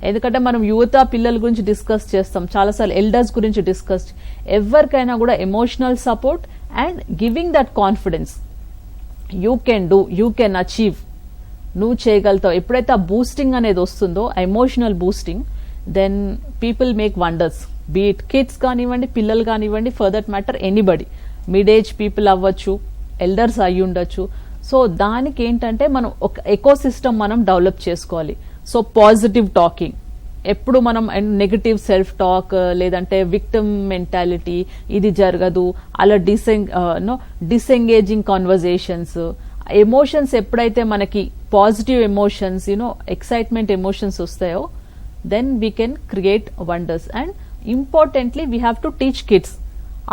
ఎందుకంటే మనం యువత పిల్లల గురించి డిస్కస్ చేస్తాం, చాలాసార్లు ఎల్డర్స్ గురించి డిస్కస్. ఎవరికైనా కూడా emotional support and giving that confidence, you can do, you can achieve, నువ్వు చేయగలుగుతావు. ఎప్పుడైతే ఆ బూస్టింగ్ అనేది వస్తుందో, emotional boosting, then people make wonders. Be it kids కానివ్వండి, పిల్లలు కానివ్వండి, for that matter anybody, mid age people అవ్వచ్చు, ఎల్డర్స్ అయ్యి ఉండొచ్చు. సో దానికి ఏంటంటే మనం ఒక ఎకోసిస్టమ్ మనం డెవలప్ చేసుకోవాలి. సో పాజిటివ్ టాకింగ్, ఎప్పుడు మనం నెగటివ్ సెల్ఫ్ టాక్ లేదంటే విక్టిమ్ మెంటాలిటీ, ఇది జరగదు అలా డిసెంగేజింగ్ కాన్వర్జేషన్స్. ఎమోషన్స్ ఎప్పుడైతే మనకి పాజిటివ్ ఎమోషన్స్ ఎక్సైట్మెంట్ ఎమోషన్స్ వస్తాయో then we can create wonders. And importantly we have to teach kids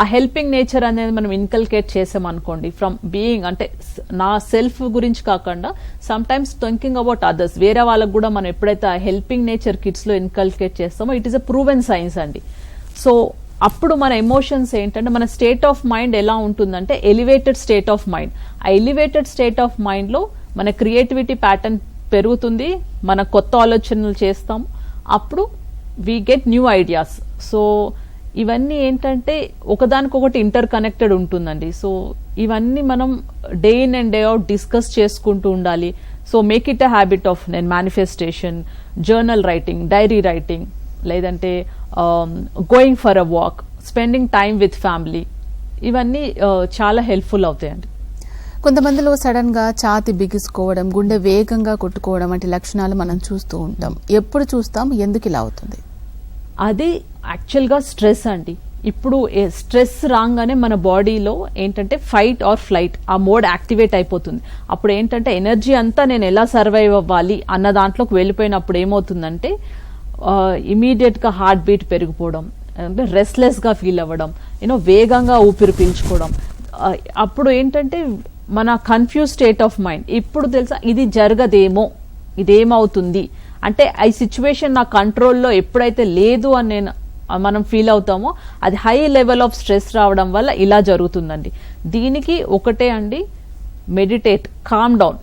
ఆ హెల్పింగ్ నేచర్ అనేది మనం ఇన్కల్కేట్ చేసామనుకోండి, ఫ్రమ్ బీయింగ్ అంటే నా సెల్ఫ్ గురించి కాకుండా some times thinking about others, వేరే వాళ్ళకు కూడా మనం ఎప్పుడైతే ఆ హెల్పింగ్ నేచర్ కిడ్స్ లో ఇన్కల్కేట్ చేస్తామో it is a proven science అండి. సో అప్పుడు మన ఎమోషన్స్ ఏంటంటే మన స్టేట్ ఆఫ్ మైండ్ ఎలా ఉంటుందంటే ఎలివేటెడ్ స్టేట్ ఆఫ్ మైండ్. ఆ ఎలివేటెడ్ స్టేట్ ఆఫ్ మైండ్ లో మన క్రియేటివిటీ ప్యాటర్న్ పెరుగుతుంది, మన కొత్త ఆలోచనలు చేస్తాం, అప్పుడు we get new ideas. So ఇవన్నీ ఏంటంటే ఒకదానికొకటి ఇంటర్ కనెక్టెడ్ ఉంటుందండి. సో ఇవన్నీ మనం day in and day out discuss చేసుకుంటూ ఉండాలి. So make it a habit of నేను manifestation, journal writing, diary writing, లేదంటే going for a walk, spending time with family, ఇవన్నీ చాలా హెల్ప్ఫుల్ అవుతాయండి. కొంతమందిలో సడన్ గా ఛాతి బిగుసుకోవడం, గుండె వేగంగా కొట్టుకోవడం వంటి లక్షణాలు మనం చూస్తూ ఉంటాం. ఎప్పుడు చూస్తాం, ఎందుకు ఇలా అవుతుంది? అది యాక్చువల్గా స్ట్రెస్ అండి. ఇప్పుడు స్ట్రెస్ రాగానే మన బాడీలో ఏంటంటే ఫైట్ ఆర్ ఫ్లైట్ ఆ మోడ్ యాక్టివేట్ అయిపోతుంది. అప్పుడు ఏంటంటే ఎనర్జీ అంతా నేను ఎలా సర్వైవ్ అవ్వాలి అన్న దాంట్లోకి వెళ్ళిపోయినప్పుడు ఏమవుతుందంటే ఇమీడియట్ గా హార్ట్ బీట్ పెరిగిపోవడం, అంటే రెస్ట్లెస్ గా ఫీల్ అవ్వడం, వేగంగా ఊపిరి పీల్చుకోవడం. అప్పుడు ఏంటంటే మన కన్ఫ్యూజ్ స్టేట్ ఆఫ్ మైండ్. ఇప్పుడు తెలుసా ఇది జరగదేమో, ఇదేమవుతుంది అంటే ఈ సిచ్యువేషన్ నా కంట్రోల్లో ఎప్పుడైతే లేదు అని మనం ఫీల్ అవుతామో అది హై లెవెల్ ఆఫ్ స్ట్రెస్ రావడం వల్ల ఇలా జరుగుతుందండి. దీనికి ఒకటే అండి, meditate, calm down.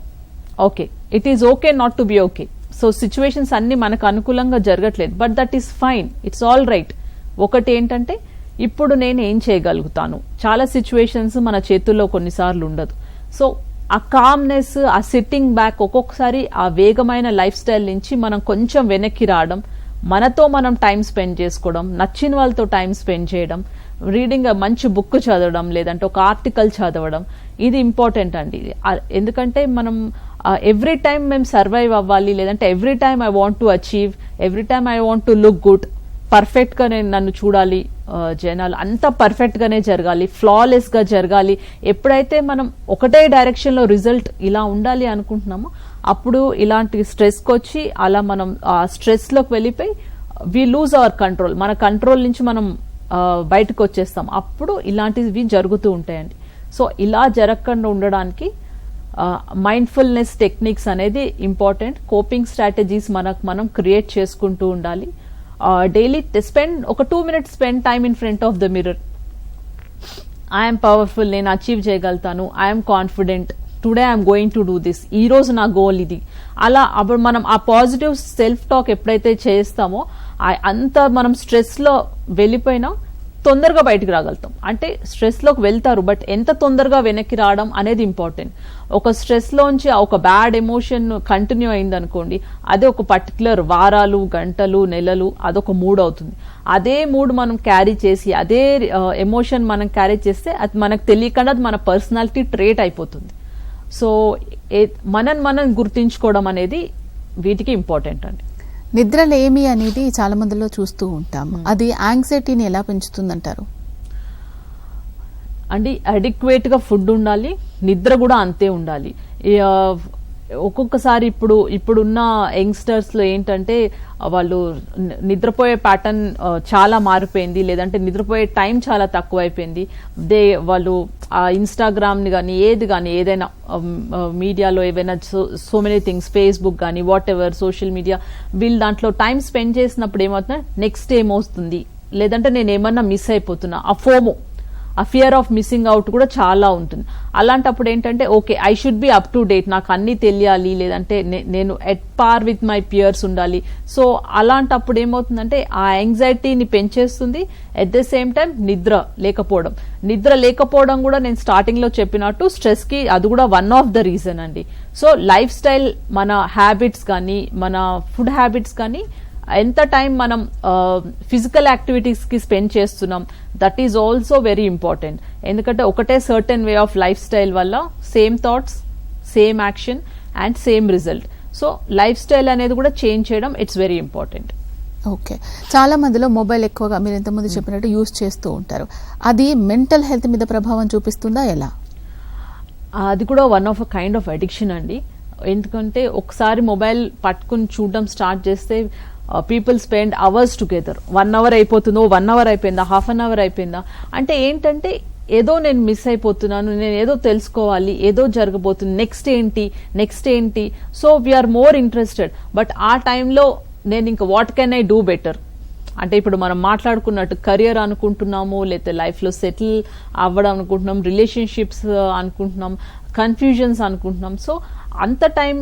Okay, it is okay not to be okay. So situations అన్ని మనకు అనుకూలంగా జరగట్లేదు, but that is fine, it's all right. ఒకటి ఏంటంటే ఇప్పుడు నేను ఏం చేయగలుగుతాను. చాలా సిచ్యువేషన్స్ మన చేతుల్లో కొన్నిసార్లు ఉండదు. సో ఆ కామ్నెస్, ఆ సిట్టింగ్ బ్యాక్, ఒక్కొక్కసారి ఆ వేగమైన లైఫ్ స్టైల్ నుంచి మనం కొంచెం వెనక్కి రావడం, మనతో మనం టైం స్పెండ్ చేసుకోవడం, నచ్చిన వాళ్ళతో టైం స్పెండ్ చేయడం, రీడింగ్ మంచి బుక్ చదవడం, లేదంటే ఒక ఆర్టికల్ చదవడం, ఇది ఇంపార్టెంట్ అండి. ఎందుకంటే మనం ఎవ్రీ టైం మేము సర్వైవ్ అవ్వాలి, లేదంటే every time I want to achieve, every time I want to look good, perfect గా నేను నన్ను చూడాలి, జనాలు అంతా పర్ఫెక్ట్ గానే జరగాలి, ఫ్లాలెస్ గా జరగాలి. ఎప్పుడైతే మనం ఒకటే డైరెక్షన్ లో రిజల్ట్ ఇలా ఉండాలి అనుకుంటున్నామో అప్పుడు ఇలాంటి స్ట్రెస్కి వచ్చి అలా మనం ఆ స్ట్రెస్ లోకి వెళ్ళిపోయి వి లూజ్ అవర్ కంట్రోల్, మన కంట్రోల్ నుంచి మనం బయటకు వచ్చేస్తాం. అప్పుడు ఇలాంటివి జరుగుతూ ఉంటాయండి. సో ఇలా జరగకుండా ఉండడానికి మైండ్ఫుల్నెస్ టెక్నిక్స్ అనేది ఇంపార్టెంట్. కోపింగ్ స్ట్రాటజీస్ మనం క్రియేట్ చేసుకుంటూ ఉండాలి. డైలీ ఒక 2 minutes spend time in front of the mirror. I'm powerful, నేను అచీవ్ చేయగలుగుతాను, I'm confident, today I'm going to do this, ఈ రోజు నా గోల్ ఇది. అలా అప్పుడు మనం ఆ పాజిటివ్ సెల్ఫ్ టాక్ ఎప్పుడైతే చేస్తామో అంత మనం స్ట్రెస్ లో వెళ్ళిపోయినా తొందరగా బయటకు రాగలుగుతాం. అంటే స్ట్రెస్ లోకి వెళ్తారు, బట్ ఎంత తొందరగా వెనక్కి రావడం అనేది ఇంపార్టెంట్. ఒక స్ట్రెస్ లోంచి ఒక బ్యాడ్ ఎమోషన్ కంటిన్యూ అయింది అనుకోండి, అదే ఒక పర్టికులర్ వారాలు, గంటలు, నెలలు అదొక మూడ్ అవుతుంది. అదే మూడ్ మనం క్యారీ చేసి, అదే ఎమోషన్ మనం క్యారీ చేస్తే అది మనకు తెలియకుండా అది మన పర్సనాలిటీ ట్రేట్ అయిపోతుంది. సో మనం గుర్తించుకోవడం అనేది వీటికి ఇంపార్టెంట్ అండి. నిద్రలేమి అనేది చాలా మందిలో చూస్తూ ఉంటాం. అది యాంగ్జైటీని ఎలా పెంచుతుందంటారు? అండి అడిక్వేట్ గా ఫుడ్ ఉండాలి, నిద్ర కూడా అంతే ఉండాలి. ఒక్కొక్కసారి ఇప్పుడున్న యంగ్స్టర్స్ లో ఏంటంటే వాళ్ళు నిద్రపోయే ప్యాటర్న్ చాలా మారిపోయింది, లేదంటే నిద్రపోయే టైం చాలా తక్కువ అయిపోయింది. వాళ్ళు ఆ ఇన్స్టాగ్రామ్ ని కానీ ఏదైనా మీడియాలో ఏవైనా సో మెనీ థింగ్స్, ఫేస్బుక్ కానీ వాట్ ఎవర్ సోషల్ మీడియా, వీళ్ళు దాంట్లో టైం స్పెండ్ చేసినప్పుడు ఏమవుతుంది, నెక్స్ట్ ఏమవుతుంది, లేదంటే నేను ఏమన్నా మిస్ అయిపోతున్నా, ఆ ఫోమో, ఆ ఫియర్ ఆఫ్ మిస్సింగ్ అవుట్ కూడా చాలా ఉంటుంది. అలాంటప్పుడు ఏంటంటే okay I should be up to date, నాకు అన్ని తెలియాలి, లేదంటే నేను at par with my peers ఉండాలి. సో అలాంటప్పుడు ఏమవుతుందంటే ఆ యాంగ్జైటీని పెంచేస్తుంది. ఎట్ ద సేమ్ టైం నిద్ర లేకపోవడం కూడా నేను స్టార్టింగ్ లో చెప్పినట్టు స్ట్రెస్ కి అది కూడా వన్ ఆఫ్ ద రీజన్ అండి. సో లైఫ్ స్టైల్, మన హ్యాబిట్స్ కానీ, మన ఫుడ్ హ్యాబిట్స్ కానీ, ఎంత టైం మనం ఫిజికల్ యాక్టివిటీస్ కి స్పెండ్ చేస్తున్నాం, that is also very important. ఎందుకంటే ఒకటే certain way of lifestyle వల్ల same thoughts, same action and same result. So lifestyle అనేది కూడా చేంజ్ చేయడం ఇట్స్ వెరీ ఇంపార్టెంట్. ఓకే, చాలా మందిలో మొబైల్ ఎక్కువగా మీరు ఇంతకుముందు చెప్పినట్టు యూజ్ చేస్తూ ఉంటారు. అది మెంటల్ హెల్త్ మీద ప్రభావం చూపిస్తుందా, ఎలా? అది కూడా one of a kind of addiction అండి. ఎందుకంటే ఒకసారి మొబైల్ పట్టుకుని చూడడం స్టార్ట్ చేస్తే people spend hours together. 1 hour అయిపోతుందో, 1 hour అయిపోయిందా, హాఫ్ అన్ అవర్ అయిపోయిందా, అంటే ఏంటంటే ఏదో నేను మిస్ అయిపోతున్నాను, నేను ఏదో తెలుసుకోవాలి, ఏదో జరగబోతుంది, నెక్స్ట్ ఏంటి. So we are more interested. But ఆ టైంలో నేను ఇంకా what can I do better, అంటే ఇప్పుడు మనం మాట్లాడుకున్నట్టు కెరియర్ అనుకుంటున్నాము, లేకపోతే లైఫ్ లో సెటిల్ అవ్వడం అనుకుంటున్నాం, రిలేషన్షిప్స్ అనుకుంటున్నాం, కన్ఫ్యూజన్స్ అనుకుంటున్నాం. సో అంత టైం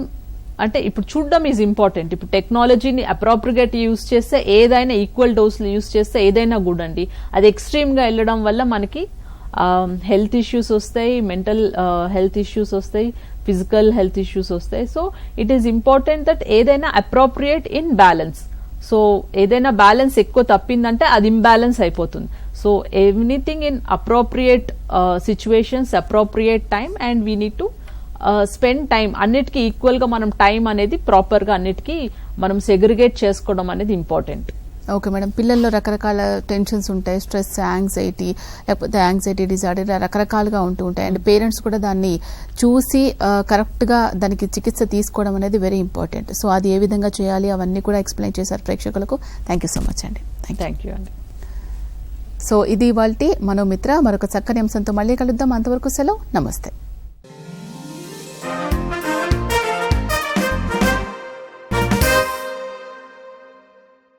అంటే ఇప్పుడు చూడడం ఈజ్ ఇంపార్టెంట్. ఇప్పుడు టెక్నాలజీని అప్రోప్రియేట్ యూజ్ చేస్తే, ఏదైనా ఈక్వల్ డోస్లు యూజ్ చేస్తే ఏదైనా గుడ్ అండి. అది ఎక్స్ట్రీమ్ గా వెళ్ళడం వల్ల మనకి హెల్త్ ఇష్యూస్ వస్తాయి, మెంటల్ హెల్త్ ఇష్యూస్ వస్తాయి, ఫిజికల్ హెల్త్ ఇష్యూస్ వస్తాయి. So it is important that ఏదైనా అప్రోప్రియేట్ ఇన్ బ్యాలెన్స్. సో ఏదైనా బ్యాలెన్స్ ఎక్కువ తప్పిందంటే అది ఇంబ్యాలెన్స్ అయిపోతుంది. So anything in appropriate situations, appropriate time, and we need to spend time. అన్నిటికీ equal గా మనం టైం అనేది ప్రాపర్ గా అన్నిటికీ మనం సెగ్రిగేట్ చేసుకోవడం అనేది ఇంపార్టెంట్. ఓకే మేడం, పిల్లల్లో రకరకాల టెన్షన్స్ ఉంటాయి, స్ట్రెస్, యాంగ్జైటీ, లేకపోతే యాంగ్జైటీ డిజార్డర్ రకరకాలుగా ఉంటూ ఉంటాయి. అండ్ పేరెంట్స్ కూడా దాన్ని చూసి కరెక్ట్ గా దానికి చికిత్స తీసుకోవడం అనేది వెరీ ఇంపార్టెంట్. సో అది ఏ విధంగా చేయాలి అవన్నీ కూడా ఎక్స్ప్లెయిన్ చేశారు ప్రేక్షకులకు. థ్యాంక్ యూ సో మచ్ అండి. థ్యాంక్ యూ అండి. సో ఇది ఇవాల్టి మనోమిత్ర. మరొక చక్కని అంశంతో మళ్ళీ కలుద్దాం. అంతవరకు సెలవు, నమస్తే.